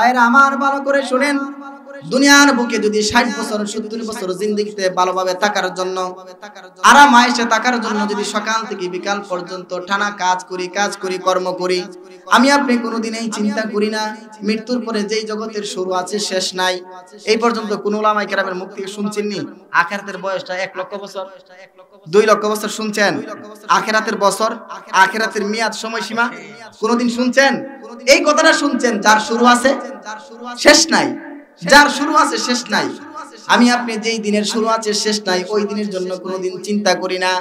ভাইরা আমার ভালো করে শুনেন, দুনিয়ার বুকে যদি 60 বছর 70 বছর জিন্দেগিতে ভালোভাবে থাকার জন্য, আরাম আয়েশে থাকার জন্য যদি সকাল থেকে বিকাল পর্যন্ত টানা কাজ করি কর্ম করি, আমি আপনি কোনোদিন এই চিন্তা করি না মৃত্যুর পরে যেই জগতের শুরু আছে শেষ নাই। এই পর্যন্ত কোন উলামায়ে কেরামের মুখ থেকে শুনছেননি আখিরাতের বয়সটা 1 লক্ষ বছর 2 লক্ষ বছর শুনছেন? আখিরাতের বছর, আখিরাতের মেয়াদ, সময়সীমা কোনোদিন শুনছেন? এই কথাটা শুনছেন যার শুরু আছে শেষ নাই, যার শুরু আছে শেষ নাই। আমি আপনি যেই দিনের শুরু আছে শেষ নাই ওই দিনের জন্য কোনোদিন চিন্তা করি না।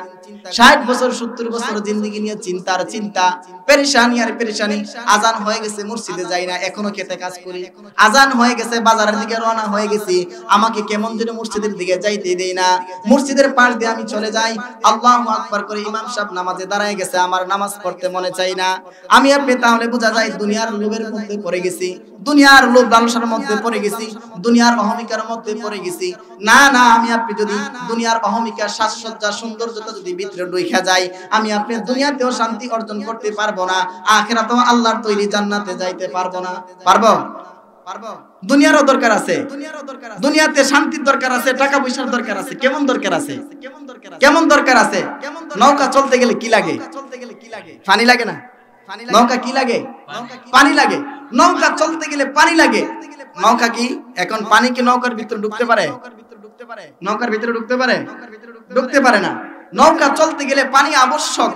60 বছর 70 বছর জিন্দেগি নিয়ে চিন্তার চিন্তা, পেরেশানি আর পেরেশানি। আজান হয়ে গেছে মসজিদে যাই না, এখনো খেতে কাজ করি। আজান হয়ে গেছে বাজারের দিকে রওনা হয়ে গেছি, আমাকে কেমন যেন মসজিদের দিকে যাইতে দেই না। মসজিদের পাশ দিয়ে আমি চলে যাই, আল্লাহু আকবার করে ইমাম সাহেব নামাজে দাঁড়ায় গেছে, আমার নামাজ পড়তে মনে চাই না। আমি আপনি তাহলে বোঝা যায় দুনিয়ার লোভের মধ্যে পড়ে গেছি, দুনিয়ার লোভ লালসার মধ্যে পড়ে গেছি, দুনিয়ার অহমিকার মধ্যে পড়ে গেছি। না না, আমি আপনি যদি দুনিয়ার অহমিকার সাজসজ্জা সৌন্দর্যতা যদি ভিতরে ঢুকে যায়, আমি আপনি দুনিয়াতেও শান্তি অর্জন করতে পারবো না, আখিরাতেও আল্লাহর তৈরি জান্নাতে যাইতে পারবো না। পারবো? দুনিয়ারও দরকার আছে, দুনিয়াতে শান্তির দরকার আছে, টাকা পয়সার দরকার আছে। কেমন দরকার আছে? কেমন দরকার আছে? নৌকা চলতে গেলে কি লাগে? পানি লাগে না? নৌকা কি লাগে? পানি লাগে। নৌকা চলতে গেলে পানি লাগে। নৌকা কি এখন পানি কি নৌকার ভিতরে ঢুকতে পারে? নৌকার ভিতরে ঢুকতে পারে? ঢুকতে পারে না। নৌকা চলতে গেলে পানি আবশ্যক,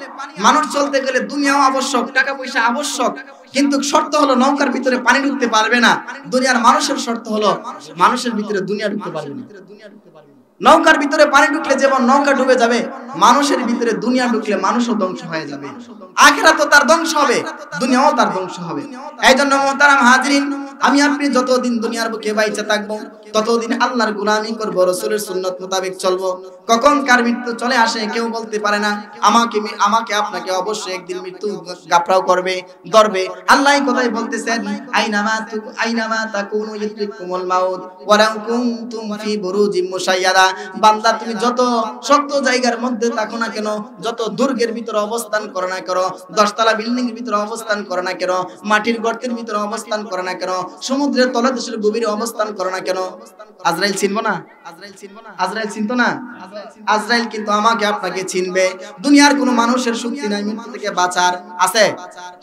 মানুষ চলতে গেলে দুনিয়াও আবশ্যক, টাকা পয়সা আবশ্যক। কিন্তু শর্ত হলো নৌকার ভিতরে পানি ঢুকতে পারবে না। দুনিয়ার মানুষের শর্ত হলো মানুষের ভিতরে দুনিয়া ঢুকতে পারবে না। নৌকার ভিতরে পানি ঢুকলে যেমন নৌকা ডুবে যাবে, মানুষের ভিতরে দুনিয়া ঢুকলে মানুষও ধ্বংস হয়ে যাবে। আখিরাত তো তার ধ্বংস হবে, দুনিয়াও তার ধ্বংস হবে। এই জন্য মুহতারাম হাজিরিন, আমি আপনি যতদিন দুনিয়ার বুকে বাইচা থাকবো ততদিন আল্লাহর গোলামি করব, রাসূলের সুন্নাত মোতাবেক চলবো। কখন কার মৃত্যু চলে আসে কেউ বলতে পারে না। আমাকে আপনাকে অবশ্যই একদিন মৃত্যু গাপড়াও করবে, ধরবে। আল্লাহই কথাই বলতেছেন, আইনামা তাকুনু ইউদরিকুমুল মাউত ওয়ালাউ কুনতুম ফি বুরুজিম মুশাইয়াদা। বান্দা তুমি যত শক্ত জায়গার মধ্যে থাকো না কেন, যত দুর্গের ভিতরে অবস্থান করো না কেন, 10 তলা বিল্ডিং এর ভিতরে অবস্থান করো না কেন, মাটির গর্তের ভিতরে অবস্থান করো না কেন, সমুদ্রের তলদেশের গভীরে অবস্থান করো না কেন, আজরাইল চিনবো না? আজরাইল চিনতো না? আজরাইল কিন্তু আমাকে আপনাকে চিনবে। দুনিয়ার কোনো মানুষের শক্তি নাই মৃত্যু থেকে বাঁচার। আছে?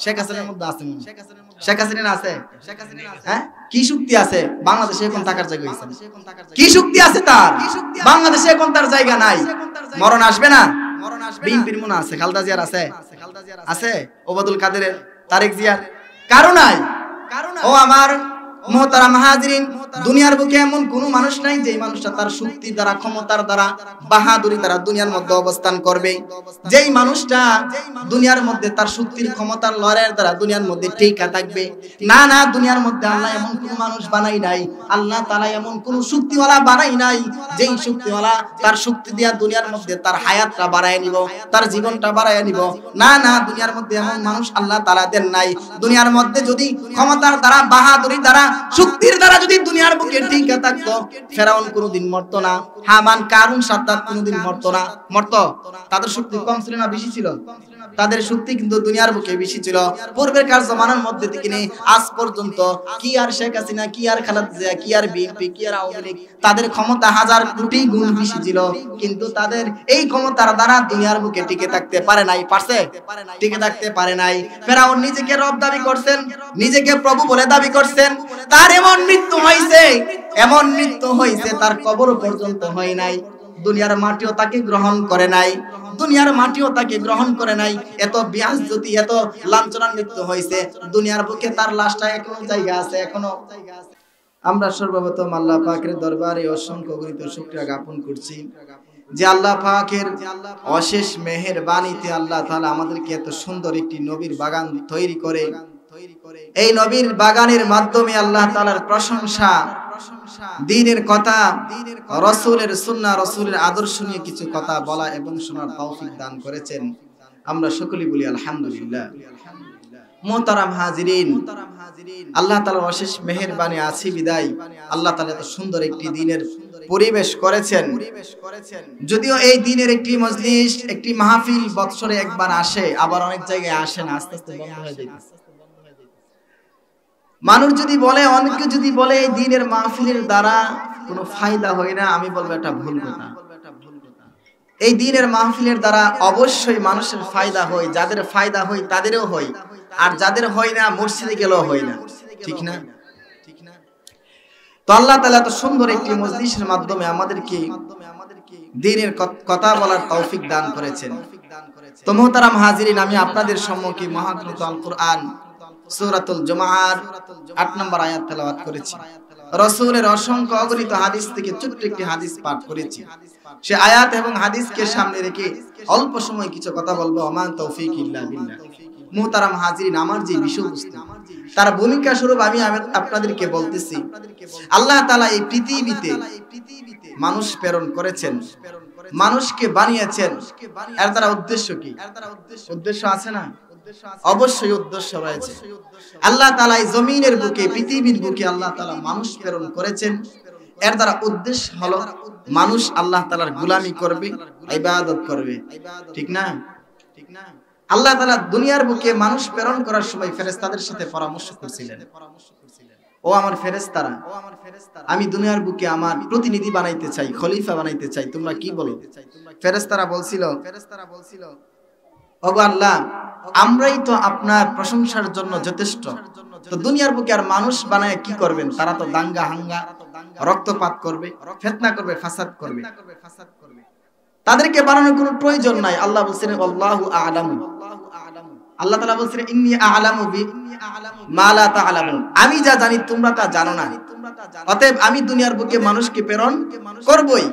শেখ হাসিনার মধ্যে আছে? শেখ হাসিনা আছে? হ্যাঁ, কি শক্তি আছে? বাংলাদেশে এখন থাকার জায়গা হইছে? কি শক্তি আছে তার? বাংলাদেশে এখন তার জায়গা নাই। মরণ আসবে না? বিএনপির মনে আছে, খালেদা জিয়ার আছে? আছে? ওবায়দুল কাদেরের, তারেক জিয়ার কারো নাই। ও আমার মুহতারাম হাজিরিন, দুনিয়ার বুকে এমন কোন মানুষ নাই যে মানুষটা তার শক্তি দ্বারা, ক্ষমতার দ্বারা, বাহাদুরি দ্বারা দুনিয়ার মধ্যে অবস্থান করবে। যেই মানুষটা দুনিয়ার মধ্যে তার শক্তির ক্ষমতার লড়াইয়ের দ্বারা দুনিয়ার মধ্যে টিকা থাকবে। না না, দুনিয়ার মধ্যে আল্লাহ এমন কোন মানুষ বানাই নাই, আল্লাহ তাআলা এমন কোন শক্তিওয়ালা বানাই নাই যেই শক্তিওয়ালা তার শক্তি দিয়া দুনিয়ার মধ্যে তার হায়াতটা বাড়ায় নিব, তার জীবনটা বাড়ায় নিব। না না, দুনিয়ার মধ্যে এমন মানুষ আল্লাহ তাআলা দেন নাই। দুনিয়ার মধ্যে যদি ক্ষমতার দ্বারা, বাহাদুরি দ্বারা, শক্তির দ্বারা যদি দুনিয়ার বুকে টিকে থাকতো, ফেরাউন কোনোদিন মরতো না, হামান, কারুন, সাদ্দাত কোনোদিন মরতো না। মরতো? তাদের শক্তি কম ছিল না বেশি ছিল? তাদের শক্তি কিন্তু দুনিয়ার বুকে বেশি ছিল। পূর্বের কার জমানার মধ্যে থেকে নিয়ে আজ পর্যন্ত কি আর শেখ হাসিনা, কি আর খালেদা জিয়া, কি আর বিএনপি, কি আর আওয়ামী লীগ, তাদের ক্ষমতা হাজার কোটি গুণ বেশি ছিল, কিন্তু তাদের এই ক্ষমতার দ্বারা দুনিয়ার বুকে টিকে থাকতে পারে নাই। পারছে? টিকে থাকতে পারে নাই। ফেরাউন নিজেকে রব দাবি করছেন, নিজেকে প্রভু বলে দাবি করছেন, তার এমন মৃত্যু হয়েছে, এমন মৃত্যু হয়েছে তার কবর পর্যন্ত হয় নাই। দুনিয়ার মাটিও তাকে গ্রহণ করে নাই, দুনিয়ার মাটিও তাকে গ্রহণ করে নাই। এত বেইজ্জতি, এত লাঞ্ছনার মৃত্যু হয়েছে, দুনিয়ার বুকে তার লাশটা এখনো জায়গা আছে, এখনো। আমরা সর্বপ্রথম আল্লাহ পাকের দরবারে অসংখ্য গণিত শুকরিয়া জ্ঞাপন করছি যে আল্লাহ পাকের অশেষ মেহেরবানিতে আল্লাহ তাআলা আমাদেরকে এত সুন্দর একটি নবীর বাগান তৈরি করে, এই নবীর বাগানের মাধ্যমে আল্লাহ তাআলার প্রশংসা, দ্বীনের কথা, রাসূলের সুন্নাহ, রাসূলের আদর্শ নিয়ে কিছু কথা বলা এবং শোনার তৌফিক দান করেছেন। আমরা সকলেই বলি আলহামদুলিল্লাহ। মুহতারাম হাজিরিন, আল্লাহ তাআলার অশেষ মেহেরবানি আছে বিদায় আল্লাহ তাআলা এত সুন্দর একটি দ্বীনের পরিবেশ করেছেন। যদিও এই দ্বীনের একটি মজলিস, একটি মাহফিল বৎসরে একবার আসে, আবার অনেক জায়গায় আসে না, আস্তে আস্তে বন্ধ হয়ে যাইতেছে। মানুষ যদি বলে, অনেকে যদি বলে এই দ্বীনের মাহফিলের দ্বারা কোনো ফায়দা হয় না, আমি বলবো এটা ভুল কথা। এই দ্বীনের মাহফিলের দ্বারা অবশ্যই মানুষের ফায়দা হয়, যাদের ফায়দা হয় তাদেরও হয়, আর যাদের হয় না মসজিদে গেলেও হয় না, ঠিক না? তো আল্লাহ তাআলা এত সুন্দর একটি মজলিসের মাধ্যমে আমাদেরকে দ্বীনের কথা বলার তৌফিক দান করেছেন। তো মুহতারাম হাজিরিন, আমি আপনাদের সম্মুখে মহাগ্রন্থ আল কোরআন সূরাতুল জুমার 8 নম্বর আয়াত তেলাওয়াত করেছি। রাসূলের অসংখ্য অগণিত হাদিস থেকে ছোট্ট একটি হাদিস পাঠ করেছি। সে আয়াত এবং হাদিসকে সামনে রেখে অল্প সময় কিছু কথা বলবো। আমা তৌফিক ইল্লা বিল্লাহ। মুহতারাম হাজিরিন, আমার যে বিষয়বস্তু তার ভূমিকা স্বরূপ আমি আপনাদেরকে বলতেছি, আল্লাহ তাআলা এই পৃথিবীতে মানুষ প্রেরণ করেছেন, মানুষকে বানিয়েছেন। এর দ্বারা উদ্দেশ্য কি? উদ্দেশ্য আছে না? অবশ্যই উদ্দেশ্য রয়েছে। আল্লাহ তাআলা এই জমিনের বুকে, পৃথিবীর বুকে আল্লাহ তাআলা মানুষ প্রেরণ করেছেন। এর দ্বারা উদ্দেশ্য হলো মানুষ আল্লাহ তাআলার গোলামি করবে, ইবাদত করবে, ঠিক না? আল্লাহ তাআলা দুনিয়ার বুকে মানুষ প্রেরণ করার সময় ফেরেশতাদের সাথে পরামর্শ করছিলেন, ও আমার ফেরেশতারা, আমি দুনিয়ার বুকে আমার প্রতিনিধি বানাইতে চাই, খলিফা বানাইতে চাই, তোমরা কি বলো? ফেরেশতারা বলছিল, ওগো আল্লাহ, আমরাই তো আপনার প্রশংসার জন্য যথেষ্ট, তো দুনিয়ার বুকে আর মানুষ বানায় কি করবেন? তারা তো দাঙ্গা হাঙ্গা, রক্তপাত করবে, ফিতনা করবে, ফাসাদ করবে, তাদেরকে বানানোর কোনো প্রয়োজন নাই। আল্লাহ বলছেন আল্লাহু আ'লামু, আল্লাহ তাআলা বলছেন ইন্নী আ'লামু মা লা তা'লামুন, আমি যা জানি তোমরা তা জানো না, অতএব আমি দুনিয়ার বুকে মানুষকে প্রেরণ করবই।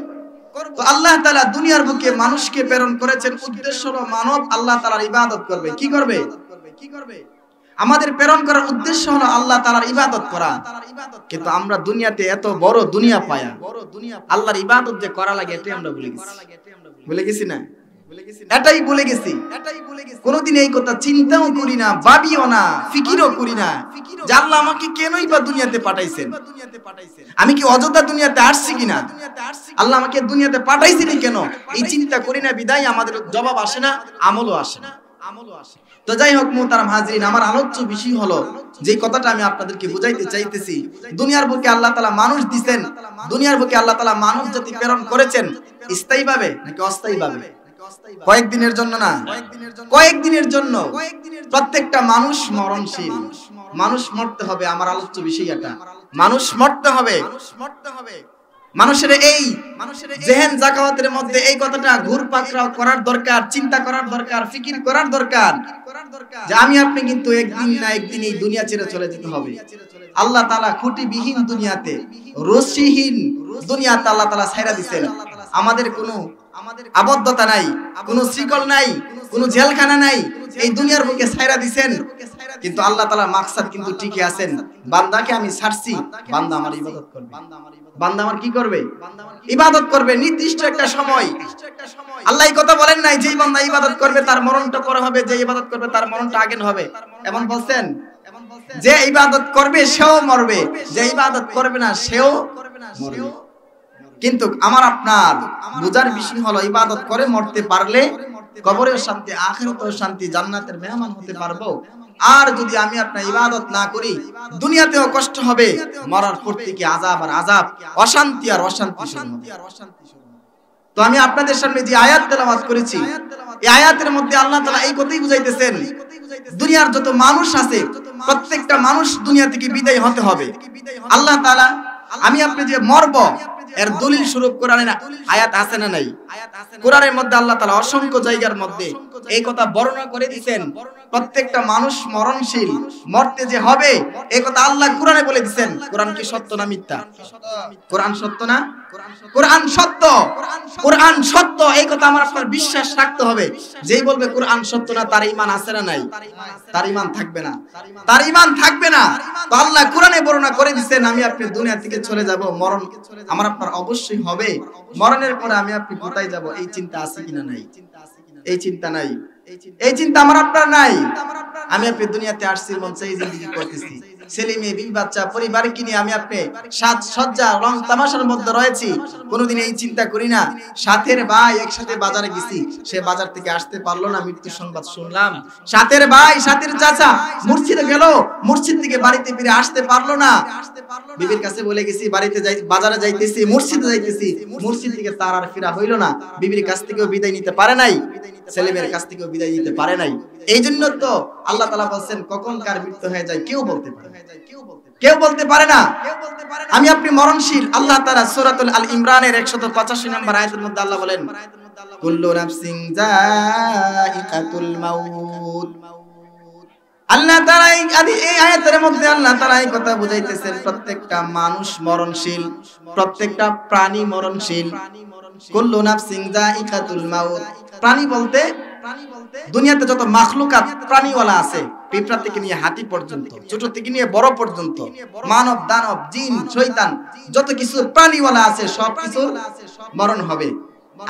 তো আল্লাহ তাআলা দুনিয়ার বুকে মানুষকে প্রেরণ করেছেন, উদ্দেশ্য হলো মানব আল্লাহ তাআলার ইবাদত করবে। কি করবে? আমাদের প্রেরণ করার উদ্দেশ্য হলো আল্লাহ তাআলার ইবাদত করা। কিন্তু আমরা দুনিয়াতে এত বড় দুনিয়া পায়া, আল্লাহর ইবাদত যে করা লাগে এটাই আমরা ভুলে গেছি না? এটাই ভুলে গেছি। কোনদিন এই কথা চিন্তাও করি না, ভাবিও না, ফিকিরও করি না যে আল্লাহ আমাকে কেনই বা দুনিয়াতে পাঠাইছেন, আমি কি অযথা দুনিয়াতে আসছি কিনা, আল্লাহ আমাকে দুনিয়াতে পাঠাইছেন কেন, এই চিন্তা করি না। বিদায় আমাদের জবাব আসে না, আমলও আসে না। তো যাই হোক মুহতারাম হাজিরিন, আমার আলোচ্য বিষয় হলো যে কথাটা আমি আপনাদেরকে বুঝাইতে চাইতেছি, দুনিয়ার বুকে আল্লাহ তাআলা মানুষ দিবেন, দুনিয়ার বুকে আল্লাহ তাআলা মানব জাতি প্রেরণ করেছেন স্থায়ীভাবে নাকি অস্থায়ীভাবে? কয়েকদিনের জন্য না, কয়েকদিনের জন্য। প্রত্যেকটা মানুষ মরণশীল, মানুষ মরতে হবে। আমার আলোচ্য বিষয় এটা, মানুষ মরতে হবে। মানুষের এই জেহেন জাকাওয়াতের মধ্যে এই কথাটা ঘুরপাকড়াও করার দরকার, চিন্তা করার দরকার, ফিকির করার দরকার যে আমি আপনি কিন্তু একদিন না একদিন এই দুনিয়া ছেড়ে চলে যেতে হবে। আল্লাহ তাআলা খুঁটিবিহীন দুনিয়াতে, রশিহীন দুনিয়াতে আল্লাহ তাআলা ছাইরা দিবেন। আমাদের কোনো আবদ্ধতা নাই, কোনো শিকল নাই, কোনো জেলখানা নাই, এই দুনিয়ার বুকে ছাইরা দিবেন। কিন্তু আল্লাহ তাআলার মাকসাদ কিন্তু ঠিকই আছেন, বান্দাকে আমি ছাড়ছি, বান্দা আমার ইবাদত করবে। বান্দা আমার কি করবে? ইবাদত করবে নির্দিষ্ট একটা সময়। আল্লাহ এই কথা বলেন নাই যে বান্দা ইবাদত করবে তার মরণটা পরে হবে, যে ইবাদত করবে তার মরণটা আগে হবে, এমন বলছেন? যে ইবাদত করবে সেও মরবে, যে ইবাদত করবে না সেও মরবে। কিন্তু আমার আপনার বুঝার বিষয় হলো ইবাদত করে মরতে পারলে কবরেও শান্তি, আখিরাতেও শান্তি, জান্নাতের মেহমান হতে পারবো। আর যদি আমি আপনার ইবাদত না করি দুনিয়াতেও কষ্ট হবে, মরার পর থেকে আযাব আর আযাব, অশান্তি আর অশান্তি। তো আমি আপনাদের সামনে যে আয়াত তেলাওয়াত করেছি, এই আয়াতের মধ্যে আল্লাহ তাআলা এই কথাই বুঝাইতেছেন, দুনিয়ার যত মানুষ আছে প্রত্যেকটা মানুষ দুনিয়া থেকে বিদায় হতে হবে। আল্লাহ তাআলা আমি আপনি যে মরব এর দলিল স্বরূপ কোরআনে আয়াত আছে না নাই? কোরআনের মধ্যে আল্লাহ তাআলা অসংখ্য জায়গার মধ্যে এই কথা বর্ণনা করে দিয়েছেন, প্রত্যেকটা মানুষ মরণশীল, মরতে যে হবে এই কথা আল্লাহ কোরআনে বলে দিয়েছেন। কোরআন কি সত্য না মিথ্যা? কোরআন সত্য না? কোরআন সত্য, কোরআন সত্য, এই কথা আমার আপনার বিশ্বাস রাখতে হবে। যেই বলবে কোরআন সত্য না, তার ঈমান আছে না নাই? তার ঈমান থাকবে না, তার ঈমান থাকবে না। তো আল্লাহ কোরআনে বর্ণনা করে দিয়েছেন আমি আপনি দুনিয়া থেকে চলে যাব, মরণ আমার আপনার অবশ্যই হবে, মরণের পরে আমি আপনি কোথায় যাব এই চিন্তা আছে কিনা নাই? এই চিন্তা নাই, এই চিন্তা আমার আপনার নাই। আমি আপনি দুনিয়াতে আসছি, মন চাই জিন্দেগি করতেছি, ছেলে মেয়ে বিবি বাচ্চা পরিবারকে নিয়ে আমি আপনি সাজ সজ্জা রং তামাশার মধ্যে রয়েছি, কোনোদিন এই চিন্তা করি না সাথের ভাই একসাথে বাজারে গেছি, সে বাজার থেকে আসতে পারলো না, মৃত্যুর সংবাদ শুনলাম। সাথের ভাই সাথের চাচা মসজিদে গেল, মসজিদ থেকে বাড়িতে ফিরে আসতে পারলো না, বিবির কাছে বলে গেছি বাড়িতে যাই, বাজারে যাইতেছি, মসজিদে যাইতেছি, মসজিদ থেকে তার আর ফেরা হইল না, বিবির কাছ থেকেও বিদায় নিতে পারে নাই, ছেলেমেয়ের কাছ থেকেও বিদায় নিতে পারে নাই। এই জন্য তো আল্লাহ তাআলা বলছেন কখন কার মৃত্যু হয়ে যায় কেউ বলতে পারে না, কেউ বলতে পারে না। আমি আপনি মরণশীল। আল্লাহ তাআলা সূরাতুল আল ইমরানের 185 নম্বর আয়াতের মধ্যে আল্লাহ বলেন কুল্লু নাফসিন যায়িকাতুল মাউত। আল্লাহ তাআলা এই আয়াতের মধ্যে আল্লাহ তাআলা এই কথা বুঝাইতেছেন প্রত্যেকটা মানুষ মরণশীল, প্রত্যেকটা প্রাণী মরণশীল। কুল্লু নাফসিন যায়িকাতুল মাউত। প্রাণী বলতে দুনিয়াতে যত মাখলুকাত প্রাণীওয়ালা আছে, পিঁপড়া থেকে নিয়ে হাতি পর্যন্ত, ছোট থেকে নিয়ে বড় পর্যন্ত, মানব দানব জিন শয়তান যত কিছু প্রাণীওয়ালা আছে সব কিছু মরণ হবে।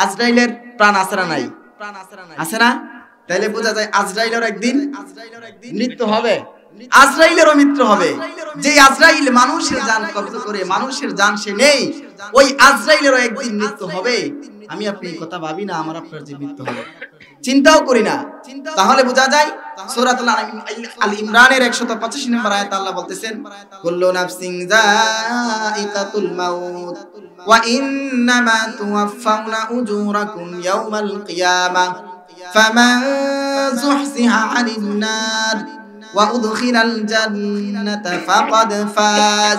আজরাইলের প্রাণ আছে না নাই? আছে না? তাইলে বোঝা যায় আজরাইলের একদিন মৃত্যু হবে, আজরাইলেরও মৃত্যু হবে। যে আজরাইল মানুষের জান কবজ করে, মানুষের জান সে নেই, ওই আজরাইলেরও একদিন মৃত্যু হবে। আমি আপনি কথা ভাবি না আমার আপনার যে মৃত্যু হবে, চিন্তাও করি না। তাহলে বোঝা যায় সূরাতুল আল ইমরানের 185 নম্বর আয়াতে আল্লাহ বলতেছেন কুল্লু নাফসিন যায়িকাতুল মাউত ওয়া ইন্নামা তুওয়াফাউনা উজুরাকুম ইয়াওমাল কিয়ামাহ ফামান যুহজিহা আনিন নার ওয়া উদখিলাল জান্নাতা ফাকাদ ফাজ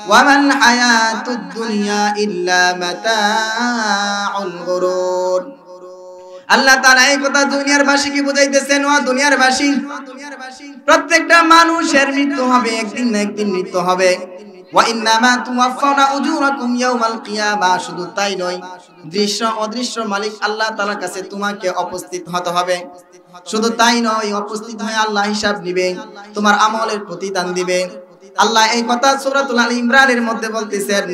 ওয়া মাল হায়াতুদ দুনিয়া ইল্লা মাতাউল গুরুর। আল্লাহ তাআলা এই কথা দুনিয়ার বাসীকে বুঝাইতেছেন, ও দুনিয়ার বাসী, প্রত্যেকটা মানুষের মৃত্যু হবে, একদিন না একদিন মৃত্যু হবে। ওয়া ইন্নামা তুওয়াফাউনা উজুরাকুম ইয়াওমাল কিয়ামা। শুধু তাই নয়, দৃশ্য অদৃশ্য মালিক আল্লাহ তাআলার কাছে তোমাকে উপস্থিত হতে হবে। শুধু তাই নয়, উপস্থিত হয়ে আল্লাহ হিসাব নিবে, তোমার আমলের প্রতিদান দিবে। আল্লাহ এই কথা সূরাতুল আল ইমরানের মধ্যে বলতেছেন।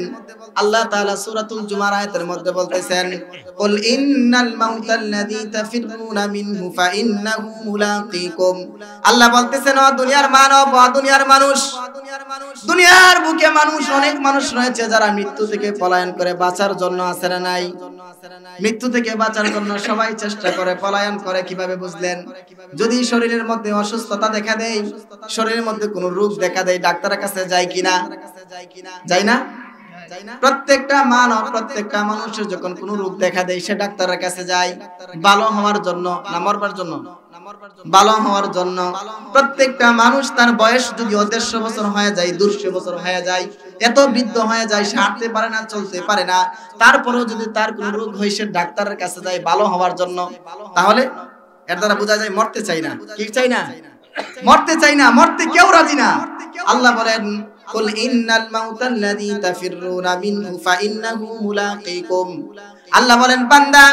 আল্লাহ তাআলা সূরাতুল জুমার আয়াতের মধ্যে বলতেছেন কুল ইন্নাল মাউতাল্লাযী তাফিরুনা মিনহু ফাইন্নাহু মুলাকীকুম। আল্লাহ বলতেছেন ও দুনিয়ার মানব, ও দুনিয়ার মানুষ, দুনিয়ার বুকে মানুষ, অনেক মানুষ রয়েছে যারা মৃত্যু থেকে পলায়ন করে বাঁচার জন্য, আছে না নাই? মৃত্যু থেকে বাঁচার জন্য সবাই চেষ্টা করে, পলায়ন করে। কিভাবে বুঝলেন? যদি শরীরের মধ্যে অসুস্থতা দেখা দেয়, শরীরের মধ্যে কোনো রোগ দেখা দেয়, ডাক্তারের কাছে যায় কিনা? যায় না? প্রত্যেকটা মানব, প্রত্যেকটা মানুষের যখন কোনো রোগ দেখা দেয় সে ডাক্তারের কাছে যায় ভালো হওয়ার জন্য, না মরবার জন্য? ভালো হওয়ার জন্য। প্রত্যেকটা মানুষ তার বয়স যদি 150 বছর হয়ে যায়, 200 বছর হয়ে যায়, এত বৃদ্ধ হয়ে যায়, সে হাঁটতে পারে না, চলতে পারে না, তারপরেও যদি তার কোনো রোগ হয় সে ডাক্তারের কাছে যায় ভালো হওয়ার জন্য, তাহলে এর দ্বারা বোঝা যায় মরতে চাই না। কি চাই না? মরতে চাই না, মরতে কেউ রাজি না। আল্লাহ বলেন কুল ইন্নাল মাউতাল্লাযী তাফিরুনা মিনহু ফাইন্নাহু মুলাকীকুম। আল্লাহ বলেন বান্দা,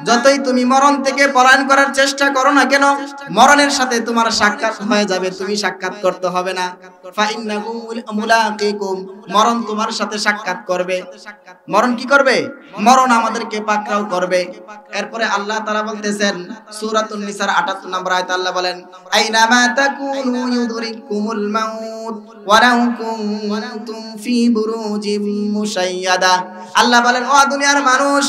যতই তুমি মরণ থেকে পলায়ন করার চেষ্টা করো না কেন, মরণের সাথে তোমার সাক্ষাৎ হয়ে যাবে, তুমি সাক্ষাৎ করতে হবে না। ফাইন্নাহু মুলাকীকুম, মরণ তোমার সাথে সাক্ষাৎ করবে। মরণ কি করবে? মরণ আমাদেরকে পাকড়াও করবে। এরপরে আল্লাহ তাআলা বলতেছেন সূরাতুন নিসার 78 নম্বর আয়াতে আল্লাহ বলেন আইনামা তাকুনু ইউদরিকুমুল মাউত ওয়ালাউ কুনতুম ফি বুরুজিম মুশাইয়াদা। আল্লাহ বলেন ও দুনিয়ার মানুষ,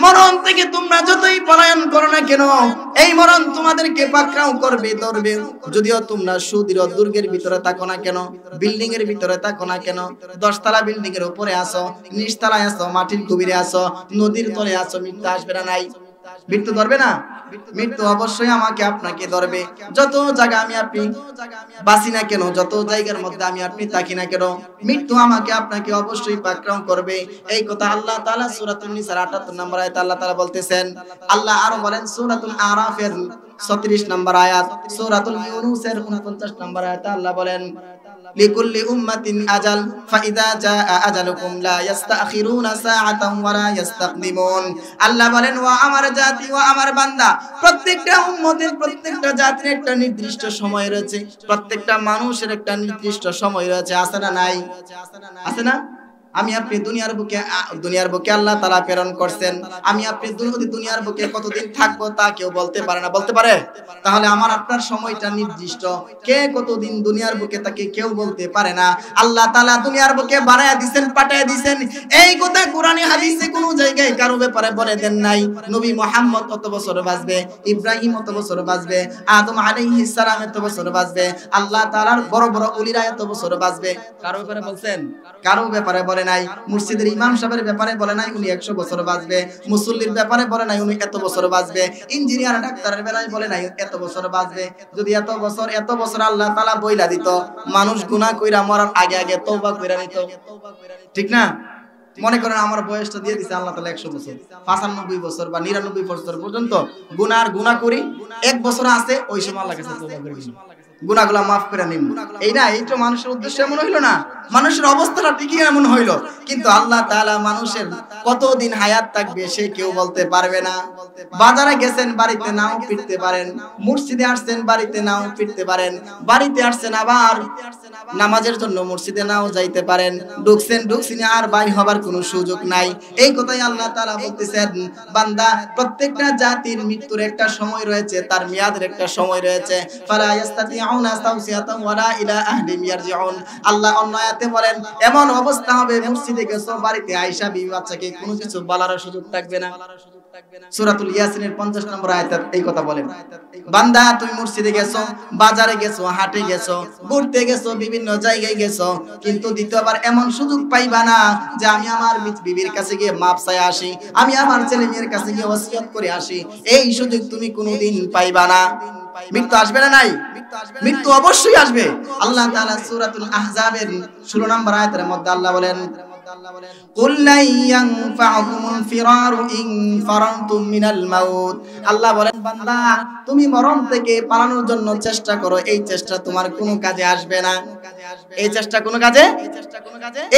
মরণ থেকে তোমরা যতই পলায়ন করো না কেন, এই মরণ তোমাদেরকে পাকড়াও করবে, ধরবে। যদিও তোমরা সুদৃঢ় দুর্গের ভিতরে থাকো না কেন, বিল্ডিং এর ভিতরে থাকো না কেন, 10 তলা বিল্ডিং এর উপরে আসো, নিচতলায় আসো, মাটির গভীরে আসো, নদীর তলে আসো, মৃত্যু আসবে না? নাই? মৃত্যু ধরবে না? মৃত্যু অবশ্যই আমাকে আপনাকে ধরবে। যত জায়গা আমি আপনি বাসি না কেন, যত জায়গার মধ্যে আমি আপনি থাকি না কেন, মৃত্যু আমাকে আপনাকে অবশ্যই পাকড়াও করবে। এই কথা আল্লাহ তাআলা সূরাতুন নিসার 78 নম্বর আয়াতে আল্লাহ তাআলা বলতেছেন। আল্লাহ আরো বলেন সূরাতুল আরাফের 36 নম্বর আয়াত, সূরাতুল ইউনূসের 49 নম্বর আয়াতে আল্লাহ বলেন লিকুল্লি উম্মাতিন আজাল ফাইদা জাআ আজালুকুম লা ইস্তাখিরুনা সাআতান ওয়া লা ইস্তাকদিমুন। আল্লাহ বলেন ও আমার জাতি, ও আমার বান্দা, প্রত্যেকটা উম্মতের, প্রত্যেকটা জাতির একটা নির্দিষ্ট সময় রয়েছে, প্রত্যেকটা মানুষের একটা নির্দিষ্ট সময় রয়েছে, আছে না নাই? আছে না? আমি আপনি দুনিয়ার বুকে আল্লাহ তাআলা প্রেরণ করছেন। আমি আপনি দুনিয়ার বুকে কতদিন থাকবো তা কেউ বলতে পারে না, বলতে পারে? তাহলে আমার আপনার সময়টা নির্দিষ্ট, কে কতদিন দুনিয়ার বুকে তাকে কেউ বলতে পারে না। আল্লাহ তাআলা দুনিয়ার বুকে বানায়া দিবেন, পাঠায়া দিবেন, এই কথা কোরআনে হাদিসে কোনো জায়গায় কারো ব্যাপারে বলে দেন নাই। নবী মুহাম্মদ কত বছর বাঁচবে, ইব্রাহিম কত বছর বাঁচবে, আদম আলাইহিস সালাম এত বছর বাঁচবে, আল্লাহ তাআলার বড় বড় ওলিরা এত বছর বাঁচবে, কারো ব্যাপারে বলছেন? কারো ব্যাপারে বলে নাই। মুর্শিদের ইমাম সাহেবের ব্যাপারে বলে নাই উনি 100 বছর বাঁচবে, মুসল্লির ব্যাপারে বলে নাই উনি এত বছর বাঁচবে, ইঞ্জিনিয়ার ডাক্তারের বেলায় বলে নাই এত বছর বাঁচবে। যদি এত বছর আল্লাহ তাআলা বইলা দিত, মানুষ গুনাহ কইরা মরার আগে আগে তওবা কইরা নিত, ঠিক না? মনে করেন আমার বয়সটা দিয়ে দিছে আল্লাহ তাআলা 100 বছর, 95 বছর বা 99 বছর পর্যন্ত গুনাহ করি, 1 বছর আছে ওই সময় আল্লাহর কাছে তওবা করে নিন, গুনাহগুলো maaf করে নিন। এইটা মানুষের উদ্দেশ্য এমন হইল না, মানুষের অবস্থাটা ঠিকই এমন হইল, কিন্তু আল্লাহ তাআলা মানুষের কতদিন হায়াত থাকবে সে কেউ বলতে পারবে না। বাজারে গেছেন, বাড়িতে নাও ফিরতে পারেন, মসজিদে আসছেন, বাড়িতে নাও ফিরতে পারেন, বাড়িতে আসছেন আবার নামাজের জন্য মসজিদে নাও যাইতে পারেন, ঢুকছেন আর বাইর হবার কোনো সুযোগ নাই। এই কথাই আল্লাহ তাআলা বলতেছেন, বান্দা প্রত্যেকটা জাতির মৃত্যুর একটা সময় রয়েছে, তার মেয়াদের একটা সময় রয়েছে। ফালা ইয়াস্তাতিউনা তাওসিয়াতান ওয়ালা ইলা আহলিম ইয়ারজিউন। আল্লাহ অন্য আয়াতে বলেন, এমন অবস্থা হবে মসজিদে গেছো, বাড়িতে আয়েশা বিবি বাচ্চাকে কোনো কিছু বলার সুযোগ থাকবে না। সূরাতুল ইয়াসিনের 50 নম্বর আয়াতে এই কথা বলেন, বান্দা তুমি মসজিদে গেছো, বাজারে গেছো, হাটে গেছো, ঘুরতে গেছো, বিভিন্ন জায়গায় গেছো, কিন্তু দ্বিতীয়বার এমন সুযোগ পাইবা না যে আমি আমার বিবির কাছে গিয়ে মাপ চাই আসি, আমি আমার ছেলে মেয়ের কাছে গিয়ে ওসিয়ত করে আসি, এই সুযোগ তুমি কোনোদিন পাইবা না। মৃত্যু আসবে না? নাই, মৃত্যু অবশ্যই আসবে। আল্লাহ তাআলা সূরাতুল আহজাবের 16 নম্বর আয়াতের মধ্যে আল্লাহ বলেন, কুল লা ইয়ানফাউকুমুল ফিরারু ইন ফারানতুম মিনাল মাউত। আল্লাহ বলেন, বান্দা তুমি মরণ থেকে পালানোর জন্য চেষ্টা করো, এই চেষ্টা তোমার কোনো কাজে আসবে না। এই চেষ্টা কোনো কাজে,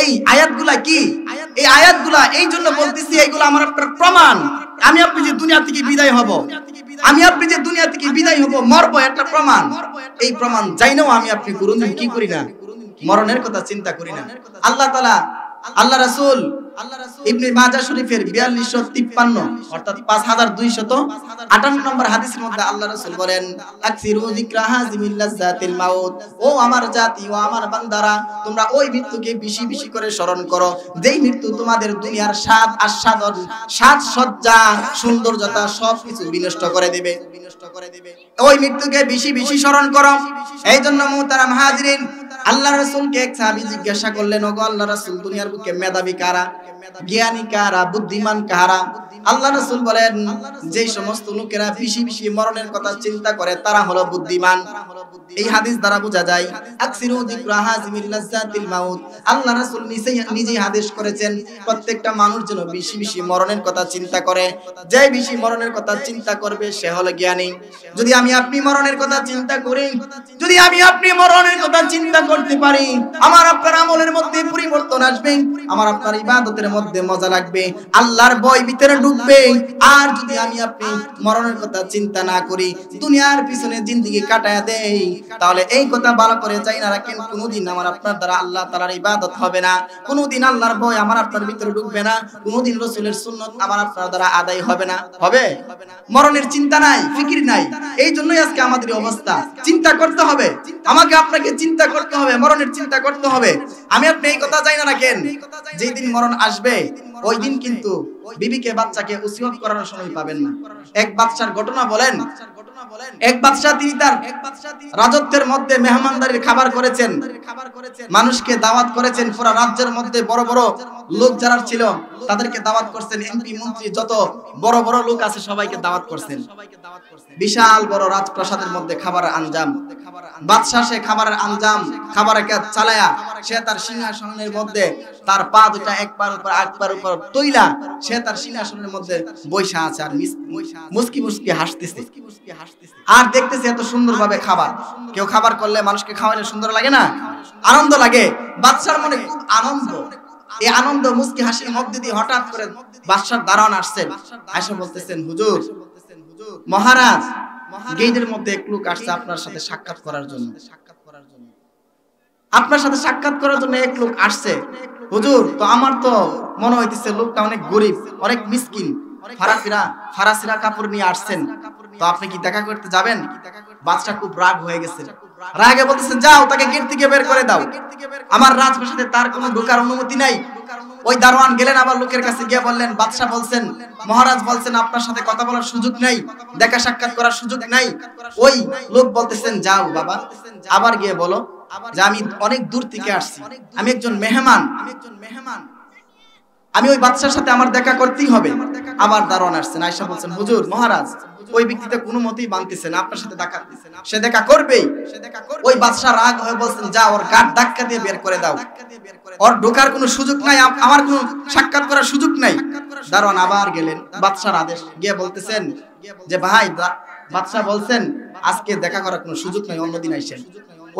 এই আয়াতগুলা কি, এই আয়াতগুলা এই জন্য বলতেছি, এইগুলো আমার আপনার প্রমাণ। আমি আপনি যে দুনিয়া থেকে বিদায় হব, মরবো, একটা প্রমাণ। এই প্রমাণ জানিও আমি আপনি কোনদিন কি করি না, মরণের কথা চিন্তা করি না। আল্লাহ রাসূল ইবনে মাজাহ শরীফের 4253 অর্থাৎ 5258 নম্বর হাদিসের মধ্যে আল্লাহ রাসূল বলেন, আকসিরু যিকরা হাযিমিল লাযাতিল মাউত। ও আমার জাতি, ও আমার বান্দারা, তোমরা ওই মৃত্যুকে বেশি বেশি করে স্মরণ করো, যেই মৃত্যু তোমাদের দুনিয়ার স্বাদ আস্বাদন, সাজ সজ্জা, সৌন্দর্যতা সবকিছু বিনষ্ট করে দেবে। ওই মৃত্যুকে বেশি বেশি স্মরণ করো। এই জন্য মুহতারাম হাজিরিন, আল্লাহ রাসূলকে এক সাহাবী জিজ্ঞাসা করলেন, ওগো আল্লাহ রাসূল, দুনিয়ার বুকে মেধাবী কারা, জ্ঞানী কারা, বুদ্ধিমান কারা? আল্লাহ রাসূল বলেন, যেই সমস্ত লোকেরা বেশি বেশি মরণের কথা চিন্তা করে তারা হলো বুদ্ধিমান। এই হাদিস দ্বারা বোঝা যায় আকসিরু যিকরা হাযিমিল লাযাতিল মাউত। আল্লাহ রাসূল নিজেই আদেশ করেছেন প্রত্যেকটা মানুষ যেন বেশি বেশি মরণের কথা চিন্তা করে। যে বেশি মরণের কথা চিন্তা করবে সে হলো জ্ঞানী। যদি আমি আপনি মরণের কথা চিন্তা করি, যদি আমি আপনি মরণের কথা চিন্তা করতে পারি, আমার আপনার আমলের মধ্যে পরিবর্তন আসবে, আমার আপনার ইবাদতের মধ্যে মজা লাগবে, আল্লাহর ভয় ভিতরে ঢুকবে। আর যদি আমি আপনি মরণের কথা চিন্তা না করি, দুনিয়ার পিছনে জিন্দেগি কাটায়া দেই, তাহলে এই কথা ভালো করে চাই না রাখেন, কোনোদিন আমার আপনার দ্বারা আল্লাহ তাআলার ইবাদত হবে না, কোনোদিন আল্লাহর ভয় আমার আপনার ভিতরে ঢুকবে না, কোনোদিন রাসূলের সুন্নাত আমার আপনার দ্বারা আদায় হবে না। হবে? মরণের চিন্তা নাই, ফিকির নাই। এই জন্যই আজকে আমাদের অবস্থা। চিন্তা করতে হবে, আমাকে আপনাকে চিন্তা করতে হবে, মরণের চিন্তা করতে হবে। আমি আপনি এই কথা চাই না রাখেন, যেই দিন মরণ আসবে ওই দিন কিন্তু বিবিকে বাচ্চাকে ওসিয়ত করার সময় পাবেন না। এক বাদশার ঘটনা বলেন, এক বাদশা তিনি তার রাজত্বের মধ্যে মেহমানদারির খাবার করেছেন, মানুষকে দাওয়াত করেছেন, পুরো রাজ্যের মধ্যে বড় বড় লোক যারা ছিল তাদেরকে দাওয়াত করছেন, এমপি মন্ত্রী যত বড় বড় লোক আছে সবাইকে দাওয়াত করছেন। বিশাল বড় রাজপ্রাসাদের মধ্যে খাবারের আঞ্জাম, বাদশা সে খাবারের আঞ্জাম খাবারকে চালায়া সে তার সিংহাসনের মধ্যে তার পা দুটা এক পার উপর এক পার উপর তৈলা সে তার সিংহাসনের মধ্যে বৈশা আছে আর মুস্কি মুস্কি হাসতেছে আর দেখতেছে এত সুন্দরভাবে খাবার। কেউ খাবার করলে মানুষকে খাওয়ালে সুন্দর লাগে না? আনন্দ লাগে। বাদশার মনে খুব আনন্দ। এই আনন্দ মুস্কি হাসির মধ্যে দিয়ে হঠাৎ করে বাদশার দারোয়ান আসছেন, এসে বলতেছেন, হুজুর মহারাজ, গেটের মধ্যে এক লোক আসছে আপনার সাথে সাক্ষাৎ করার জন্য। আপনার সাথে সাক্ষাৎ করার জন্য এক লোক আসছে। হুজুর তো আমার তো মনে হইতেছে লোকটা অনেক গরিব, অনেক মিসকিন, ফারাসিরা কাপড় নিয়ে আসছেন, তো আপনি কি দেখা করতে যাবেন? বাদশা খুব রাগ হয়ে গেছে, রাগে বলতেছেন যাও তাকে গেট থেকে বের করে দাও, আমার রাজপ্রাসাদে তার কোনো ঢোকার অনুমতি নাই। ওই দারোয়ান গেলেন আবার লোকের কাছে গিয়ে বললেন, বাদশা বলছেন, মহারাজ বলছেন আপনার সাথে কথা বলার সুযোগ নাই, দেখা সাক্ষাৎ করার সুযোগ নাই। ওই লোক বলতেছেন যাও বাবা, আবার গিয়ে বলো যে আমি অনেক দূর থেকে আসছি, আমি একজন মেহমান, আমি ওই বাদশার সাথে আমার দেখা করতেই হবে। আবার দারোয়ান আসছেন, আয়েশা বলছেন হুজুর মহারাজ ওই ব্যক্তিটা কোনো মতেই মানতেছে না আপনার সাথে দেখা, সে দেখা করবেই। ওই বাদশা রাগ হয়ে বলছেন যা ওর গাট ধাক্কা দিয়ে বের করে দাও, ওর ঢোকার কোনো সুযোগ নাই, আমার কোনো সাক্ষাৎ করার সুযোগ নাই। দারোয়ান আবার গেলেন, বাদশার আদেশ, গিয়ে বলতেছেন যে ভাই বাদশা বলছেন আজকে দেখা করার কোনো সুযোগ নাই, অন্যদিন আইসেন।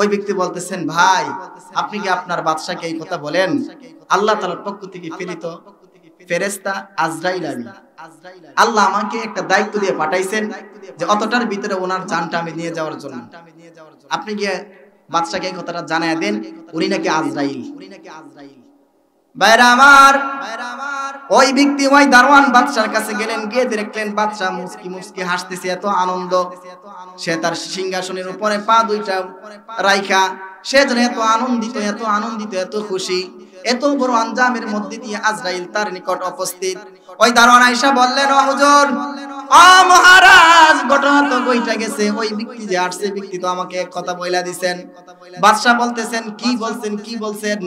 ওই ব্যক্তি বলতেছেন ভাই আপনি কি আপনার বাদশাকে এই কথা বলেন? আল্লাহ তাআলার পক্ষ থেকে প্রেরিত ফেরেশতা আজরাইল আমি, আল্লাহ আমাকে একটা দায়িত্ব দিয়ে পাঠাইছেন যে অতটার ভিতরে ওনার জানটা আমি নিয়ে যাওয়ার জন্য, আপনি গিয়ে বাদশাকে এই কথাটা জানায় দেন, উনি নাকি আজরাইল। ভাইরা আমার, ওই ব্যক্তি ওই দারোয়ান বাদশার কাছে গেলেন, গিয়ে দেখলেন বাদশা মুস্কি মুস্কি হাসতেছে, এত আনন্দ, সে তার সিংহাসনের উপরে পা দুইটা রাইখা সে যেন এত আনন্দিত, এত আনন্দিত, এত খুশি। এত বড় আঞ্জামের মধ্যে দিয়ে আজরাইল তার নিকট উপস্থিত। ওই দারোয়ান আয়েশা বললেন, ও হুজুর, ও মহারাজ, ঘটনা তো কইটা গেছে, ওই ব্যক্তি যে আসছে ব্যক্তি তো আমাকে এক কথা বইলা দিবেন। বাদশা বলতেছেন কি বলছেন, কি বলছেন?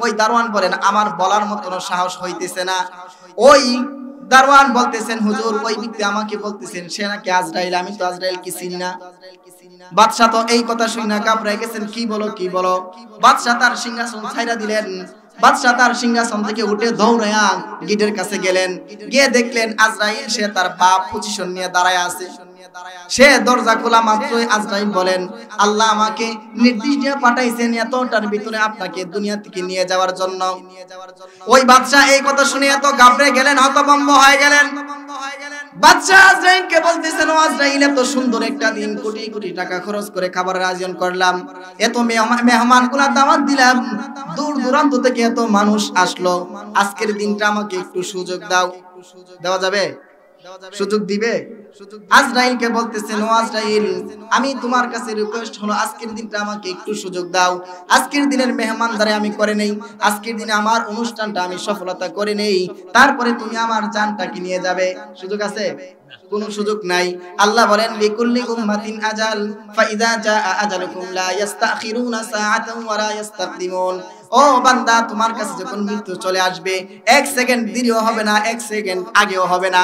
ওই দারোয়ান বলেন আমার বলার মতো সাহস হইতেছে না। ওই দারোয়ান বলতেছেন হুজুর ওই ব্যক্তি আমাকে বলতেছেন সে নাকি আজরাইল, আমি তো আজরাইল কি চিনি না। বাদশা তো এই কথা শুনে কাঁপড়ে গেছেন, কি বলো কি বলো। বাদশা তার সিংহাসন ছাইরা দিলেন, বাদশা তার সিংহাসন থেকে উঠে দৌড়ায়া গেটের কাছে গেলেন, গিয়ে দেখলেন আজরাইল সে তার বাপ পজিশন নিয়ে দাঁড়ায় আছে। সে দরজা খোলা মাত্রই আজরাইল বলেন, আল্লাহ আমাকে নির্দেশ দিয়ে পাঠাইছেন এতটার ভিতরে আপনাকে দুনিয়া থেকে নিয়ে যাওয়ার জন্য। ওই বাদশা এই কথা শুনে এত ঘাবড়ে গেলেন, হতভম্ব হয়ে গেলেন। বাদশা আজরাইলকে বলতেছেন, ও আজরাইল, এত সুন্দর একটা দিন, কোটি কোটি টাকা খরচ করে খাবারের আয়োজন করলাম, এত মেহমানগুলা দাওয়াত দিলাম, দূর দূরান্ত থেকে এত মানুষ আসলো, আজকের দিনটা আমাকে একটু সুযোগ দাও। দেওয়া যাবে? সুযোগ দিবে? আজরাইলকে বলতেছেন, ও আজরাইল, আমি তোমার কাছে রিকোয়েস্ট হলো আজকের দিনটা আমাকে একটু সুযোগ দাও, আজকের দিনের মেহমানদারি আমি করে নেই, আজকের দিনে আমার অনুষ্ঠানটা আমি সফলতা করে নেই, তারপরে তুমি আমার জানটাকে নিয়ে যাবে। সুযোগ আছে? কোনো সুযোগ নাই। আল্লাহ বলেন, লিকুল্লি উম্মাতিন আজাল ফাইযা জাআ আজালুকুম লা ইস্তাখিরুনা সাআতান ওয়া লা ইস্তাকদিমুন। ও বান্দা, তোমার কাছে যখন মৃত্যু চলে আসবে, এক সেকেন্ড দেরিও হবে না, এক সেকেন্ড আগেও হবে না।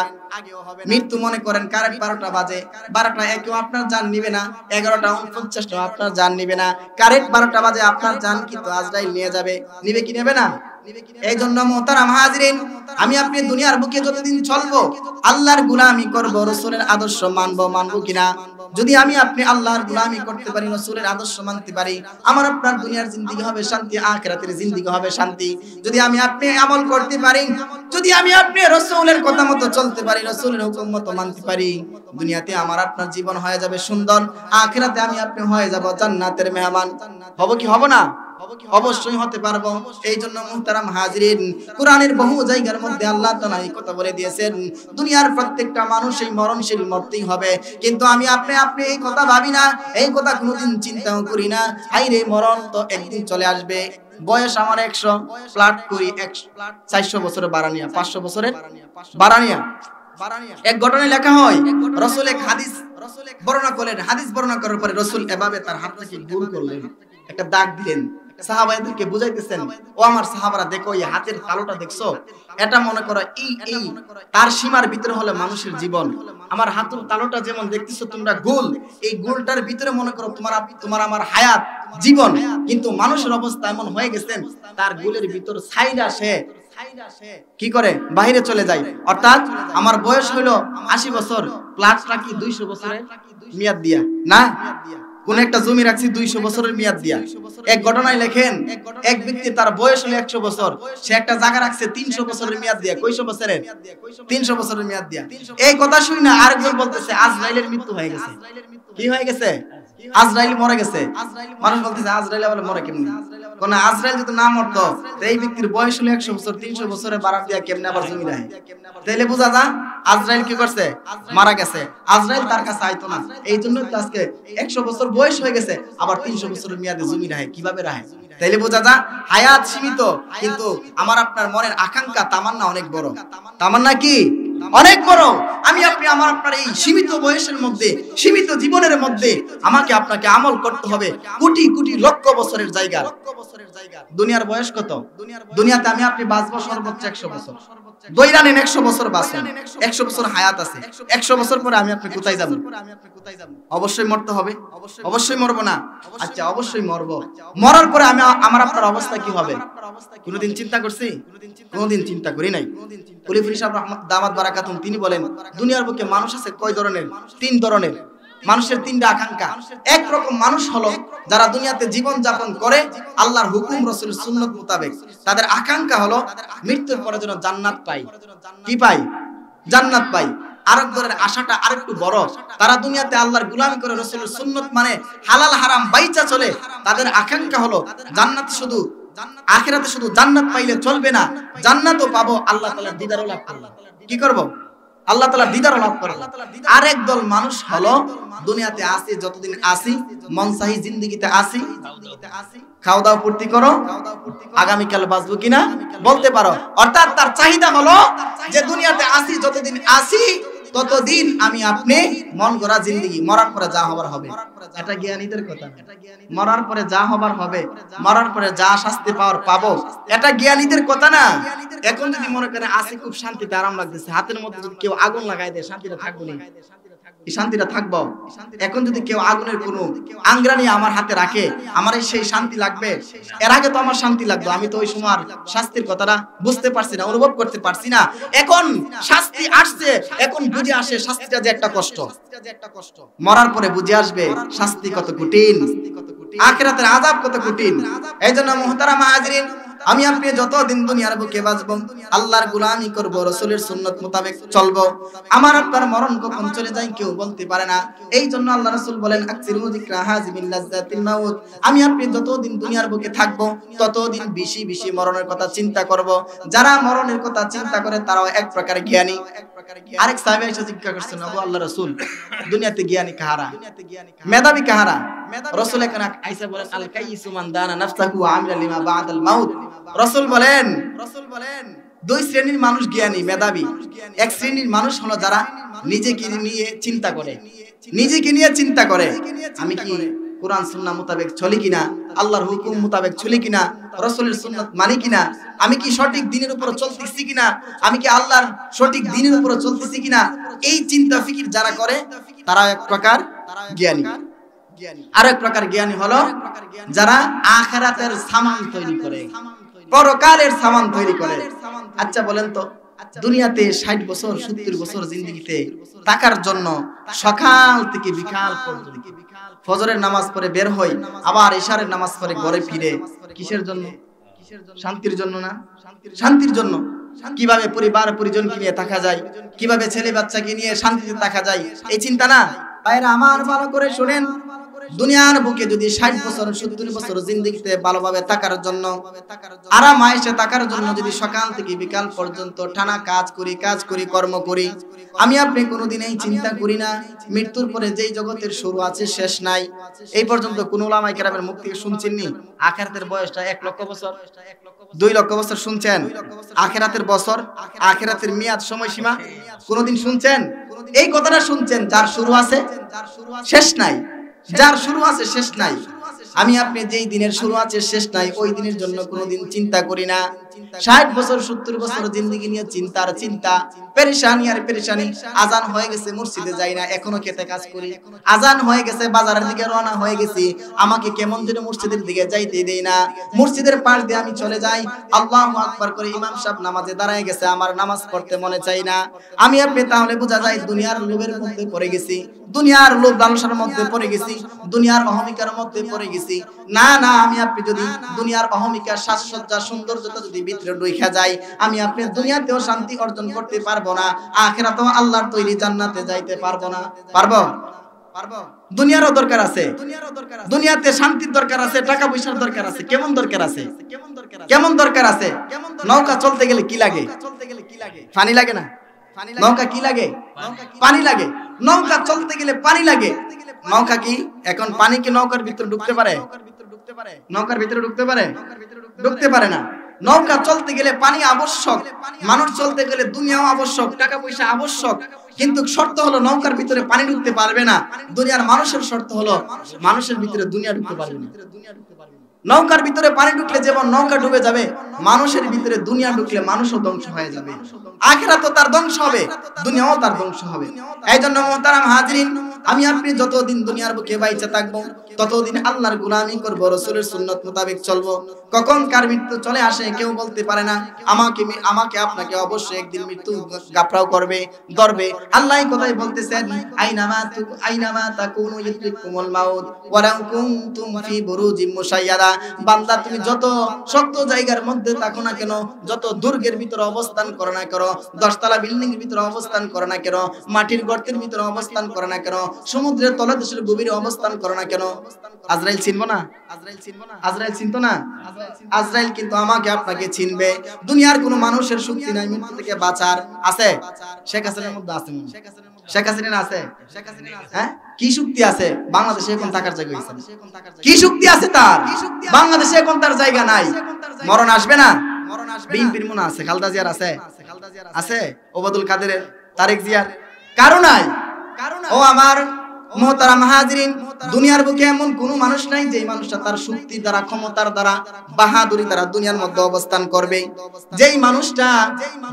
মৃত্যু মনে করেন কারেক্ট 12টা বাজে, 12টা একেও আপনার জান নিবে না, 11টা 49টাও আপনার জান নিবে না, কারেক্ট 12টা বাজে আপনার জান কিন্তু আজরাইল নিয়ে যাবে। নিবে কি নেবে না? এই জন্য মোহতারাম হাজিরিন, আমি আপনি দুনিয়ার বুকে যতদিন চলবো আল্লাহর গোলামি করব, রাসূলের আদর্শ মানবো কিনা? যদি আমি আপনি আল্লাহর গোলামি করতে পারি, রাসূলের আদর্শ মানতে পারি, আমার আপনার দুনিয়ার জিন্দেগি হবে শান্তি, আখিরাতের জিন্দেগি হবে শান্তি। যদি আমি আপনি আমল করতে পারি, যদি আমি আপনি রাসূলের কথা মতো চলতে পারি, রাসূলের হুকুম মতো মানতে পারি, দুনিয়াতে আমার আপনার জীবন হয়ে যাবে সুন্দর, আখিরাতে আমি আপনি হয়ে যাব জান্নাতের মেহমান। হব কি হব না? অবশ্যই হতে পারবো। এই জন্য মুহতারাম হাজিরিন, কোরআনের বহু জায়গার মধ্যে আল্লাহ তাআলা এই কথা বলে দিয়েছেন, দুনিয়ার প্রত্যেকটা মানুষ এই মরণশীল মরতেই হবে। কিন্তু আমি আপনি এই কথা ভাবি না, এই কথা কোনোদিন চিন্তাও করি না। হাইরে, মরণ তো একদিন চলে আসবে। বয়স আমার 100 প্লাট করি, 400 বছরের বারানিয়া, 500 বছরের বারানিয়া। এক ঘটনায় লেখা হয়, রাসূল এক হাদিস বর্ণনা করলেন, হাদিস বর্ণনা করার পরে রাসূল এভাবে তার হাতটাকে গোল করলেন, একটা দাগ দিলেন, সাহাবাদেরকে বুঝাইতেছেন, ও আমার সাহাবারা দেখো এই হাতের তালুটা দেখছো, এটা মনে করো এই তার সীমার ভিতরে হলো মানুষের জীবন। আমার হাতের তালুটা যেমন দেখতেছো তোমরা গোল, এই গোলটার ভিতরে মনে করো তোমার আমার হায়াত, জীবন। কিন্তু মানুষের অবস্থা এমন হয়ে গেছেন, তার গোলের ভিতর ছাইরা সে কি করে বাইরে চলে যায়। অর্থাৎ আমার বয়স হলো 80 বছর, প্লাটটা কি 200 বছরের মেয়াদ দিয়া না, কোন একটা জমি রাখছি 200 বছরের মেয়াদ দিয়া। এক ঘটনায় লেখেন, এক ব্যক্তি তার বয়স হলো 100 বছর, সে একটা জায়গা রাখছে 300 বছরের মেয়াদ দিয়া। কয়শো বছরের? 300 বছরের মেয়াদ দিয়া। এই কথা শুই না আরেকজন বলতেছে আজরাইলের মৃত্যু হয়ে গেছে। কি হয়ে গেছে? আজরাইল মরে গেছে। মানুষ বলতেছে আজরাইল আবার মরে কেমনে? কোন আজরাইল যদি না মরতো এই ব্যক্তির বয়স হলো 100 বছর, 300 বছরের বাড়া দিয়া কেমনে আবার জমি রাখে? তাইলে বোঝা যায় আজরাইল কি করছে? মারা গেছে। আজরাইল তার কাছে আইতো না, এই জন্য তো আজকে 100 বছর বয়স হয়ে গেছে, আবার 300 বছরের মেয়াদে জমি রাখে। কিভাবে রাখে? তাইলে বোঝা যায় হায়াত সীমিত, কিন্তু আমার আপনার মনের আকাঙ্ক্ষা তামান্না অনেক বড়। তামান্না কি? অনেক বড়। আমি আপনি আমার আপনার এই সীমিত বয়সের মধ্যে, সীমিত জীবনের মধ্যে আমাকে আপনাকে আমল করতে হবে কোটি কোটি লক্ষ বছরের জায়গা। দুনিয়ার বয়স কত? দুনিয়াতে আমি আপনি বাঁচবো সর্বোচ্চ 100 বছর। দইরা নেন 100 বছর বাঁচেন, 100 বছর হায়াত আছে। 100 বছর পরে আমি আপনি কোথায় যাব? অবশ্যই মরতে হবে। অবশ্যই মরবো না? আচ্ছা অবশ্যই মরবো। মরার পরে আমি আমার আপনার অবস্থা কি হবে? কোনদিন চিন্তা করছি? কোনদিন চিন্তা করি নাই। কুলিফুরি সাহেব দামাত বারাকাতুম তিনি বলেন দুনিয়ার বুকে মানুষ আছে কয় ধরনের? 3 ধরনের মানুষের 3টা আকাঙ্ক্ষা। একরকম মানুষ হলো যারা দুনিয়াতে জীবন যাপন করে আল্লাহর হুকুম রাসূলের সুন্নাত মোতাবেক, তাদের আকাঙ্ক্ষা হলো মৃত্যুর পরে যেন জান্নাত পাই। কি পাই? জান্নাত পাই। আরেক ধরনের আশাটা আরেকটু বড়, তারা দুনিয়াতে আল্লাহর গোলামি করে রাসূলের সুন্নাত মানে হালাল হারাম বাইচা চলে। তাদের আকাঙ্ক্ষা হলো জান্নাত, শুধু আখিরাতে শুধু জান্নাত পাইলে চলবে না, জান্নাতও পাবো, আল্লাহ তাআলার দিদারও লাভ করব। কি করব? আল্লাহ তাআলার দিদারও লাভ করব। আরেক দল মানুষ হলো দুনিয়াতে আসি, যতদিন আসি মন চাহি জিন্দেগিতে আসি, খাওয়া দাওয়া পূর্তি করো, আগামীকাল বাঁচবো কিনা বলতে পারো। অর্থাৎ তার চাহিদা হলো যে দুনিয়াতে আসি, যতদিন আসি ততদিন আমি আপনি মন গড়া জিন্দেগি, মরার পরে যা হবার হবে। এটা জ্ঞানীদের কথা। মরার পরে যা হবার হবে, মরার পরে যা শাস্তি পাওয়ার পাবো, এটা জ্ঞানীদের কথা না। এখন যদি মনে করে আসি খুব শান্তিতে আরাম লাগতেছে, হাতের মধ্যে যদি কেউ আগুন লাগাই দেয় শান্তিটা থাকবো না? শান্তিটা থাকবো? এখন যদি কেউ আগুনের কোনো আঙ্গরানি আমার হাতে রাখে, আমার সেই শান্তি লাগবে? এর আগে তো আমার শান্তি লাগতো, আমি তো ওই সময় শাস্তির কথাটা বুঝতে পারছি না, অনুভব করতে পারছি না। এখন শাস্তি আসছে, এখন বুঝে আসে শাস্তিটা যে একটা কষ্ট। মরার পরে বুঝে আসবে শাস্তি কত কঠিন, আখিরাতের আযাব কত কঠিন। এইজন্য মুহতারামা হাজিরিন, আমি আপনি যতদিন দুনিয়ার বুকে বাঁচবো আল্লাহর গোলামি করব, রাসূলের সুন্নাত মোতাবেক চলবো। আমার আপনার মরণ কখন চলে যায় কেউ বলতে পারে না। এই জন্য আল্লাহ রাসূল বলেন আকসিরু যিকরা হাযিমিল লাযযাতিল মাউত। আমি আপনি যতদিন দুনিয়ার বুকে থাকবো ততদিন বেশি বেশি মরণের কথা চিন্তা করব। যারা মরণের কথা চিন্তা করে তারাও এক প্রকার জ্ঞানী। আরেক সাহাবী এসে জিজ্ঞাসা করছেন, ওগো আল্লাহর রাসূল, দুনিয়াতে জ্ঞানী কাহারা, মেধাবী কাহারা? রাসূল এখানে আয়েশা বলেন আল কাইয়িসু মান দানা নাফসাহু ওয়া আমিলা লিমা বা'দাল মাউত। রাসূল বলেন দুই শ্রেণীর মানুষ জ্ঞানী মেধাবী। এক শ্রেণীর মানুষ হলো যারা নিজেকে নিয়ে চিন্তা করে, নিজেকে নিয়ে চিন্তা করে আমি কি কোরআন সুন্নাহ মোতাবেক চলি কিনা, আল্লাহর হুকুম মোতাবেক চলি কিনা, রাসূলের সুন্নাত মানি কিনা, আমি কি সঠিক দ্বীনের উপর চলতেছি কিনা, আমি কি আল্লাহর সঠিক দ্বীনের উপর চলতেছি কিনা। এই চিন্তা ফিকির যারা করে তারা এক প্রকার জ্ঞানী। আর এক প্রকার জ্ঞানী হলো যারা আখিরাতের সামান তৈরি করে, পরকালের সামান তৈরি করে। আচ্ছা বলেন তো, দুনিয়াতে 60 বছর 70 বছর জিন্দেগিতে টাকার জন্য সকাল থেকে বিকাল পর্যন্ত ফজরের নামাজ পড়ে বের হই, আবার ইশারের নামাজ পড়ে ঘরে ফিরে, কিসের জন্য? শান্তির জন্য না? শান্তির জন্য। কিভাবে পরিবার পরিজনকে নিয়ে থাকা যায়, কিভাবে ছেলে বাচ্চাকে নিয়ে শান্তিতে থাকা যায়, এই চিন্তা না। ভাইরা আমার ভালো করে শুনেন, দুনিয়ার বুকে যদি 60 বছর 70 বছর জিন্দেগিতে ভালোভাবে থাকার জন্য, আরাম আয়েশে থাকার জন্য যদি সকাল থেকে বিকাল পর্যন্ত টানা কাজ করি কর্ম করি, আমি আপনি কোনোদিন এই চিন্তা করি না মৃত্যুর পরে যেই জগতের শুরু আছে শেষ নাই। এই পর্যন্ত কোন উলামায়ে কেরামের মুখ থেকে শুনছেননি আখিরাতের বয়সটা 1 লক্ষ বছর, 2 লক্ষ বছর শুনছেন? আখিরাতের বছর, আখিরাতের মেয়াদ সময়সীমা কোনোদিন শুনছেন? এই কথাটা শুনছেন যার শুরু আছে শেষ নাই, যার শুরু আছে শেষ নাই। আমি আপনি যেই দিনের শুরু আছে শেষ নাই ওই দিনের জন্য কোনোদিন চিন্তা করি না। 60 বছর 70 বছর জিন্দেগি নিয়ে চিন্তার চিন্তা, পেরেশানি আর পেরেশানি। আজান হয়ে গেছে মসজিদে যাই না, এখনো খেতে কাজ করি। আজান হয়ে গেছে বাজারের দিকে রওনা হয়ে গেছি, আমাকে কেমন যেন মসজিদের দিকে যাইতে দেই না। মসজিদের পাশ দিয়ে আমি চলে যাই, আল্লাহু আকবার করে ইমাম সাহেব নামাজে দাঁড়ায় গেছে, আমার নামাজ পড়তে মনে চাই না। আমি আপনি তাহলে বোঝা যায় দুনিয়ার লোভের মধ্যে পড়ে গেছি, দুনিয়ার লোভ লালসার মধ্যে পড়ে গেছি, দুনিয়ার অহমিকার মধ্যে পড়ে গেছি। না না, আমি আপনি যদি দুনিয়ার অহমিকার সাজসজ্জা সৌন্দর্যতা যদি ভিতরে ঢুইকা যায়, আমি আপনি দুনিয়াতেও শান্তি অর্জন করতে পারবো না, আখিরাতেও আল্লাহর তৈরি জান্নাতে যাইতে পারবো না। পারবো? দুনিয়ারও দরকার আছে, দুনিয়াতে শান্তির দরকার আছে, টাকা পয়সার দরকার আছে। কেমন দরকার আছে? কেমন দরকার আছে? নৌকা চলতে গেলে কি লাগে? পানি লাগে না? নৌকা কি লাগে? পানি লাগে। নৌকা চলতে গেলে পানি লাগে। নৌকা কি এখন পানি কি নৌকার ভিতরে ঢুকতে পারে? নৌকার ভিতরে ঢুকতে পারে? ঢুকতে পারে না। নৌকা চলতে গেলে পানি আবশ্যক, মানুষ চলতে গেলে দুনিয়াও আবশ্যক, টাকা পয়সা আবশ্যক। কিন্তু শর্ত হলো নৌকার ভিতরে পানি ঢুকতে পারবে না। দুনিয়ার মানুষের শর্ত হলো মানুষের ভিতরে দুনিয়া ঢুকতে পারবে না। নৌকার ভিতরে পানি ঢুকলে যেমন নৌকা ডুবে যাবে, মানুষের ভিতরে দুনিয়া ঢুকলে মানুষও ধ্বংস হয়ে যাবে। আখিরাতও তার ধ্বংস হবে, দুনিয়াও তার ধ্বংস হবে। এই জন্য মুহতারাম হাজিরিন, আমি আপনি যতদিন দুনিয়ার বুকে বাইচা থাকবো ততদিন আল্লাহর গোলামি করব, রাসূলের সুন্নাত মোতাবেক চলবো। কখন কার মৃত্যু চলে আসে কেউ বলতে পারে না। আমাকে আপনাকে অবশ্যই একদিন মৃত্যু গাফরাও করবে, ধরবে। আল্লাহ কথাই বলতেছেন, আইনামা তাকুনু ইউদরিকুমুল মাউত ওয়ালাউ কুনতুম ফি বুরুজিম মুশাইয়াদা। বান্দা তুমি যত শক্ত জায়গার মধ্যে থাকো না কেন, যত দুর্গের ভিতরে অবস্থান করো না কেন, 10 তলা বিল্ডিং এর ভিতরে অবস্থান করো না কেন, মাটির গর্তের ভিতরে অবস্থান করো না কেন, সমুদ্রের তলদেশের গভীরে অবস্থান করো না কেন, আজরাইল চিনবো না? আজরাইল চিনতো না? আজরাইল কিন্তু আমাকে আপনাকে চিনবে। দুনিয়ার কোনো মানুষের শক্তি নাই মৃত্যু থেকে বাঁচার। আছে? শেখ হাসিনার মধ্যে আছে? শেখ হাসিনা আছে? হ্যাঁ, কি শক্তি আছে? বাংলাদেশে এখন থাকার জায়গা হইছে। কি শক্তি আছে তার? বাংলাদেশে এখন তার জায়গা নাই। মরণ আসবে না? বিএনপির মনে আছে, খালেদা জিয়ার আছে? আছে? ওবায়দুল কাদেরের, তারেক জিয়ার কারো নাই। ও আমার মুহতারাম হাজিরিন, দুনিয়ার বুকে এমন কোন মানুষ নাই যে মানুষটা তার শক্তি দ্বারা, ক্ষমতার দ্বারা, বাহাদুরি দ্বারা দুনিয়ার মধ্যে অবস্থান করবে। যেই মানুষটা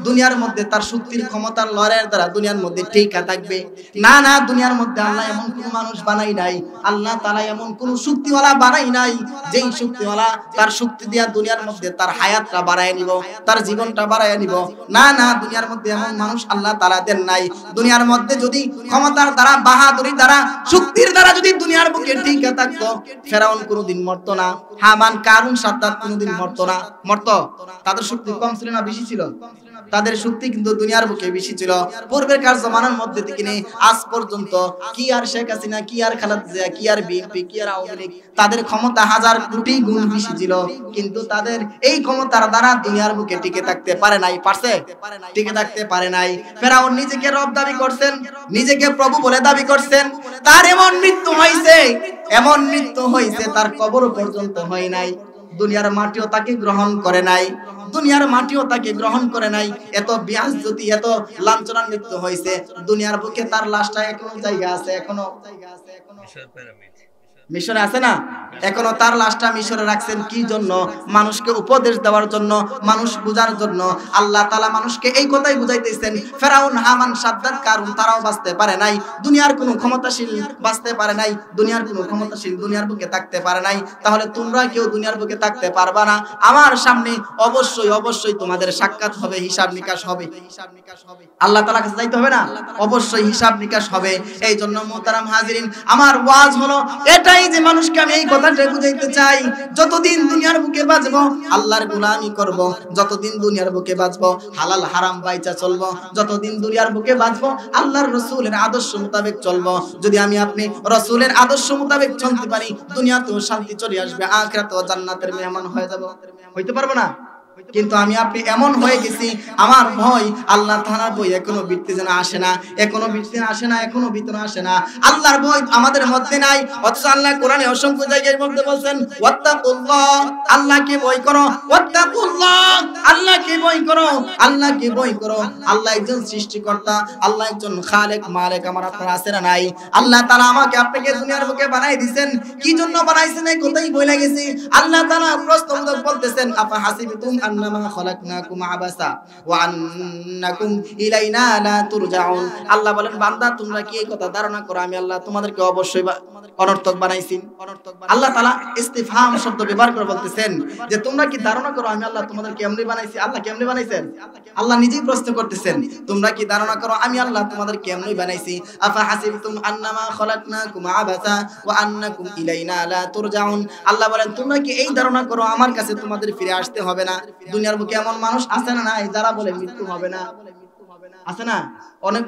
দুনিয়ার মধ্যে তার শক্তির, ক্ষমতার লড়াইয়ের দ্বারা দুনিয়ার মধ্যে টিকা থাকবে। না না, দুনিয়ার মধ্যে আল্লাহ এমন কোন মানুষ বানাই নাই, আল্লাহ তাআলা এমন কোন শক্তিওয়ালা বানাই নাই যেই শক্তিওয়ালা তার শক্তি দিয়া দুনিয়ার মধ্যে তার হায়াতটা বাড়ায় নিব, তার জীবনটা বাড়ায় নিব। না না, দুনিয়ার মধ্যে এমন মানুষ আল্লাহ তাআলা দেন নাই। দুনিয়ার মধ্যে যদি ক্ষমতার দ্বারা, বাহাদুরি দ্বারা, শক্তির দ্বারা যদি দুনিয়ার বুকে টিকে থাকতো, ফেরাউন কোনোদিন মরতো না, হামান, কারুন, সাদ্দাত কোনোদিন মরতো না। মরতো? তাদের শক্তি কম ছিল না বেশি ছিল? তাদের শক্তি কিন্তু দুনিয়ার বুকে বেশি ছিল। পূর্বের কার জমানার মধ্যে থেকে নিয়ে আজ পর্যন্ত কি আর শেখ হাসিনা, কি আর খালেদা জিয়া, কি আর বিএনপি, কি আর আওয়ামী লীগ, তাদের ক্ষমতা হাজার কোটি গুণ বেশি ছিল, কিন্তু তাদের এই ক্ষমতার দ্বারা দুনিয়ার বুকে টিকে থাকতে পারে নাই। পারছে? টিকে থাকতে পারে নাই। ফেরাউন নিজেকে রব দাবি করছেন, নিজেকে প্রভু বলে দাবি করছেন। তার এমন মৃত্যু হয়েছে, এমন মৃত্যু হয়েছে, তার কবর পর্যন্ত হয় নাই। দুনিয়ার মাটিও তাকে গ্রহণ করে নাই, দুনিয়ার মাটিও তাকে গ্রহণ করে নাই। এত বেয়াজ্জতি, এত লাঞ্ছনার মৃত্যু হয়েছে। দুনিয়ার বুকে তার লাশটা এখনো জায়গা আছে, এখনো মিশরে আছে না? এখনো তার লাশটা মিশরে রাখছেন। কি জন্য? মানুষকে উপদেশ দেওয়ার জন্য, মানুষ বুঝার জন্য। আল্লাহ তাআলা মানুষকে এই কথাই বুঝাইতেছেন, ফেরাউন, হামান, সাদ্দাত, কারুন তারাও বাঁচতে পারে নাই। দুনিয়ার কোনো ক্ষমতাশীল বাঁচতে পারে নাই। দুনিয়ার কোনো ক্ষমতাশীল দুনিয়ার বুকে থাকতে পারে নাই। তাহলে তোমরা কেউ দুনিয়ার বুকে থাকতে পারবা না। আমার সামনে অবশ্যই অবশ্যই তোমাদের সাক্ষাৎ হবে, হিসাব নিকাশ হবে। আল্লাহ তাআলার কাছে যাইতে হবে না? অবশ্যই হিসাব নিকাশ হবে। এই জন্য মুহতারাম হাজিরিন, আমার ওয়াজ হলো এটাই যে মানুষকে আমি এই কথাটা বুঝাইতে চাই, যতদিন দুনিয়ার বুকে বাঁচবো আল্লাহর গোলামি করব, যতদিন দুনিয়ার বুকে বাঁচবো হালাল হারাম বাইচা চলবো, যতদিন দুনিয়ার বুকে বাঁচবো আল্লাহর রাসূলের আদর্শ মোতাবেক চলবো। যদি আমি আপনি রাসূলের আদর্শ মোতাবেক চলতে পারি, দুনিয়াতেও শান্তি চলে আসবে, আখিরাতেও জান্নাতের মেহমান হয়ে যাব। হইতে পারবো না? কিন্তু আমি আপনি এমন হয়ে গেছি, আমার ভয় আল্লাহ তাআলার ভয় এখনো বৃত্তি যেন আসে না, এখনো বৃত্তি আসে না, এখনো ভিতরে আসে না। আল্লাহর ভয় আমাদের মধ্যে নাই। অথচ আল্লাহ কোরআনে অসংখ্য জায়গায় মধ্যে বলছেন, ওয়াত্তাকুল্লাহ, আল্লাহকে ভয় করো, ওয়াত্তাকুল্লাহ, আল্লাহকে ভয় করো, আল্লাহকে ভয় করো। আল্লাহ একজন সৃষ্টিকর্তা, আল্লাহ একজন খালেক, মালিক আমার আপনার আছে না নাই? আল্লাহ তাআলা আমাকে আপনাকে দুনিয়ার বুকে বানাই দিবেন। কি জন্য বানাইছেন এই কথাই বলে গেছি। আল্লাহ তাআলা প্রশ্নবোধক বলতেছেন, আফা হাসিবতুম আন্নামা খালাকনাকুম আবাসা ওয়া আন্নাকুম ইলাইনা লা তুরজাউন। আল্লাহ বলেন, বান্দা তোমরা কি এই কথা ধারণা করো আমি আল্লাহ তোমাদেরকে অবশ্যই অনর্থক বানাইছি? আল্লাহ তাআলা ইস্তিফহাম শব্দ ব্যবহার করে বলতেছেন যে তোমরা কি ধারণা করো আমি আল্লাহ তোমাদেরকে এমনি বানাইছি? আল্লাহ কেমনে বানাইছেন? আল্লাহ নিজেই প্রশ্ন করতেছেন, তোমরা কি ধারণা করো আমি আল্লাহ তোমাদেরকে এমনি বানাইছি? আফা হাসিবতুম আন্নামা খালাকনাকুম আবাসা ওয়া আন্নাকুম ইলাইনা লা তুরজাউন। আল্লাহ বলেন, তোমরা কি এই ধারণা করো আমার কাছে তোমাদের ফিরে আসতে হবে না? দুনিয়ার বুকে এমন মানুষ আছে না নাই যারা বলে মৃত্যু হবে না? আছে না? অনেক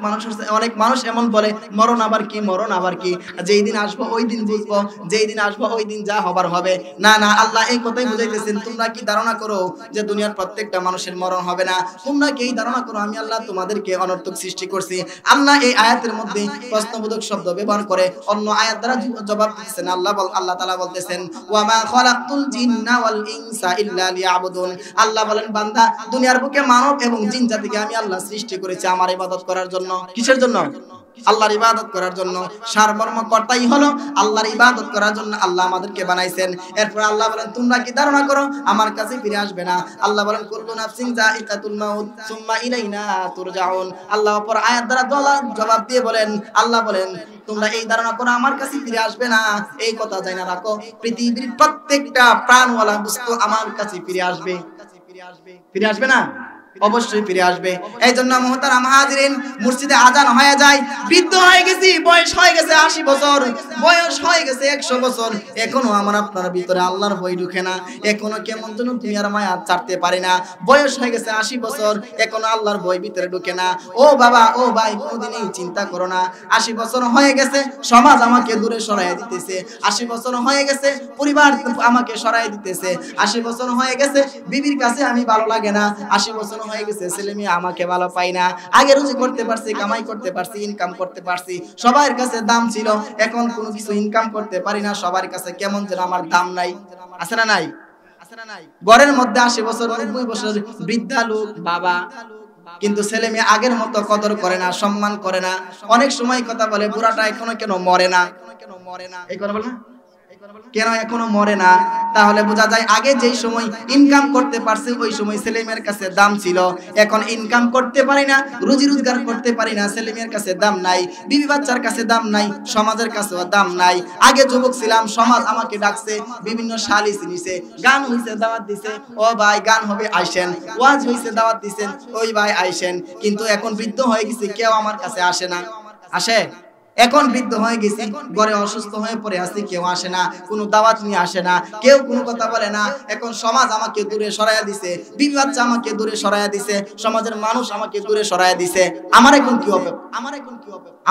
মানুষ এমন বলে মরণ আবার কি, মরণ আবার কি, যেই দিন আসবো ওই দিন বুঝবো, যেই দিন আসবো ওই দিন যা হবার হবে। না না, আল্লাহ এই কথাই বুঝাইতেছেন, তোমরা কি ধারণা করো যে দুনিয়ার প্রত্যেকটা মানুষের মরণ হবে না? তোমরা কি এই ধারণা করো আমি আল্লাহ তোমাদেরকে অনর্থক সৃষ্টি করছি? আল্লাহ এই আয়াতের মধ্যে প্রশ্নবোধক শব্দ ব্যবহার করে অন্য আয়াত দ্বারা জবাব দিচ্ছেন। আল্লাহ তাআলা বলতেছেন ওয়া মা খালাকতুল জিন্না ওয়াল ইনসা ইল্লা লিয়াবুদুন। আল্লাহ বলেন বান্দা, দুনিয়ার বুকে মানব এবং জিন জাতিকে আমি আল্লাহ সৃষ্টি করেছি আমার ইবাদত করার জন্য। কিসের জন্য? আল্লাহর ইবাদত করার জন্য। সারমর্ম কর্তাই হলো আল্লাহর ইবাদত করার জন্য আল্লাহ আমাদেরকে বানাইছেন। এরপর আল্লাহ বলেন তোমরা কি ধারণা করো আমার কাছে ফিরে আসবে না? আল্লাহ বলেন কুল্লু নাফসিন যায়িকাতুল মাউত সুম্মা ইলাইনা তুরজাউন। আল্লাহ অপর আয়াত দ্বারা জবাব দিয়ে বলেন, আল্লাহ বলেন তোমরা এই ধারণা করো আমার কাছে ফিরে আসবে না। এই কথা জানা রাখো, পৃথিবীর প্রত্যেকটা প্রাণওয়ালা বস্তু আমার কাছে ফিরে আসবে। ফিরে আসবে না? অবশ্যই ফিরে আসবে। এই জন্য মুহতারাম হাজিরিন, মসজিদে আজান হয়ে যায়, বৃদ্ধ হয়ে গেছি, বয়স হয়ে গেছে 80 বছর, বয়স হয়ে গেছে 100 বছর, এখনো আমার আপনার ভিতরে আল্লাহর ভয় ঢুকে না, এখনো কেমন যেন দুনিয়ার মায়া ছাড়তে পারি না। বয়স হয়ে গেছে 80 বছর, এখনো আল্লাহর ভয় ভিতরে ঢুকে না। ও বাবা, ও ভাই, কোনোদিনই চিন্তা করো না। 80 বছর হয়ে গেছে, সমাজ আমাকে দূরে সরাইয়া দিতেছে। 80 বছর হয়ে গেছে, পরিবার আমাকে সরাইয়া দিতেছে। 80 বছর হয়ে গেছে, বিবির কাছে আমি ভালো লাগে না। 80 বছর হয়ে গেছে, ছেলে মেয়ে আমাকে ভালো পাই না। আগে রুজি করতে পারছি, কামাই করতে পারছি, ইনকাম করতে পারছি, সবার কাছে দাম ছিল, এখন কোনো কিছু ইনকাম করতে পারি না, সবার কাছে কেমন যেন আমার দাম নাই। আছে না নাই? ঘরের মধ্যে 80 বছর 90 বছর বৃদ্ধা লোক বাবা, কিন্তু ছেলে মেয়ে আগের মতো কদর করে না, সম্মান করে না। অনেক সময় কথা বলে বুড়াটা এখনো কেন মরে না, এই কথা বলে না কেন এখনো মরে না? তাহলে বোঝা যায় আগে যেই সময় ইনকাম করতে পারছে ওই সময় ছেলে মেয়ের কাছে দাম ছিল, এখন ইনকাম করতে পারি না, রুজি রোজগার করতে পারি না, ছেলে মেয়ের কাছে দাম নাই, বিবি বাচ্চার কাছে দাম নাই, সমাজের কাছেও দাম নাই। আগে যুবক ছিলাম, সমাজ আমাকে ডাকছে, বিভিন্ন সালিস নিছে, গান হইছে দাওয়াত দিছে, ও ভাই গান হবে আইসেন, ওয়াজ হইছে দাওয়াত দিছেন, ওই ভাই আইসেন। কিন্তু এখন বৃদ্ধ হয়ে গেছি, কেউ আমার কাছে আসে না। আসে? এখন বৃদ্ধ হয়ে গেছি, ঘরে অসুস্থ হয়ে পড়ে আছি, কেউ আসে না, কোনো দাওয়াত নিয়ে আসে না, কেউ কোনো কথা বলে না। এখন সমাজ আমাকে দূরে সরাইয়া দিছে, বিবি বাচ্চা আমাকে দূরে সরাইয়া দিছে, সমাজের মানুষ আমাকে দূরে সরাইয়া দিছে। আমার এখন কি অপেক্ষা?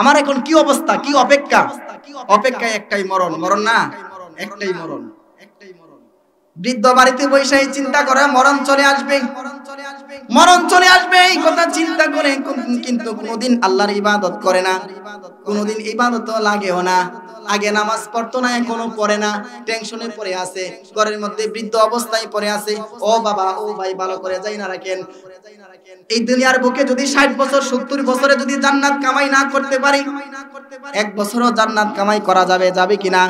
আমার এখন কি অবস্থা, কি অপেক্ষা? অপেক্ষা একটাই, মরণ। মরণ না, একটাই মরণ। বৃদ্ধ বাড়িতে বসে চিন্তা করে মরণ চলে আসবে, মরণ চলে আসবে এই কথা চিন্তা করে, কিন্তু কোনোদিন আল্লাহর ইবাদত করে না, কোনোদিন ইবাদত লাগেও না। আগে নামাজ পড়তো না, এখনো পড়ে না, টেনশনে পড়ে আছে, ঘরের মধ্যে বৃদ্ধ অবস্থায় পড়ে আছে। ও বাবা, ও ভাই, ভালো করে যাই না রাখেন, এই দুনিয়ার বুকে যদি 60 বছর 70 বছরে যদি জান্নাত কামাই না করতে পারি, 1 বছরও জান্নাত কামাই করা যাবে কিনা?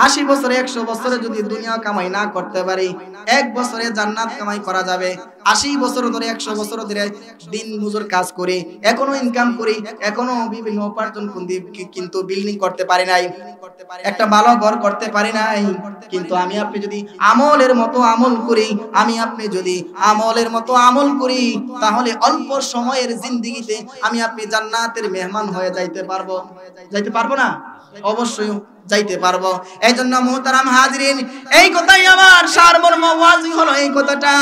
80 বছরে 100 বছরে যদি দুনিয়া কামাই না করতে পারি, 1 বছরে জান্নাত কামাই করা যাবে। 80 বছর ধরে 100 বছর ধরে দিন মজুর কাজ করি, এখনো ইনকাম করি, এখনো বিভিন্ন উপার্জন করি, কিন্তু বিল্ডিং করতে পারি নাই, একটা ভালো ঘর করতে পারি নাই। কিন্তু আমি আপনি যদি আমলের মতো আমল করি, আমি আপনি যদি আমলের মতো আমল করি, তাহলে অল্প সময়ের জিন্দেগিতে আমি আপনি জান্নাতের মেহমান হয়ে যাইতে পারবো। যাইতে পারবো না? অবশ্যই যাইতে পারবো। এই জন্য মুহতারাম হাজিরিন, এই কথাই আমার সারমর্ম ওয়াজি হলো এই কথাটা,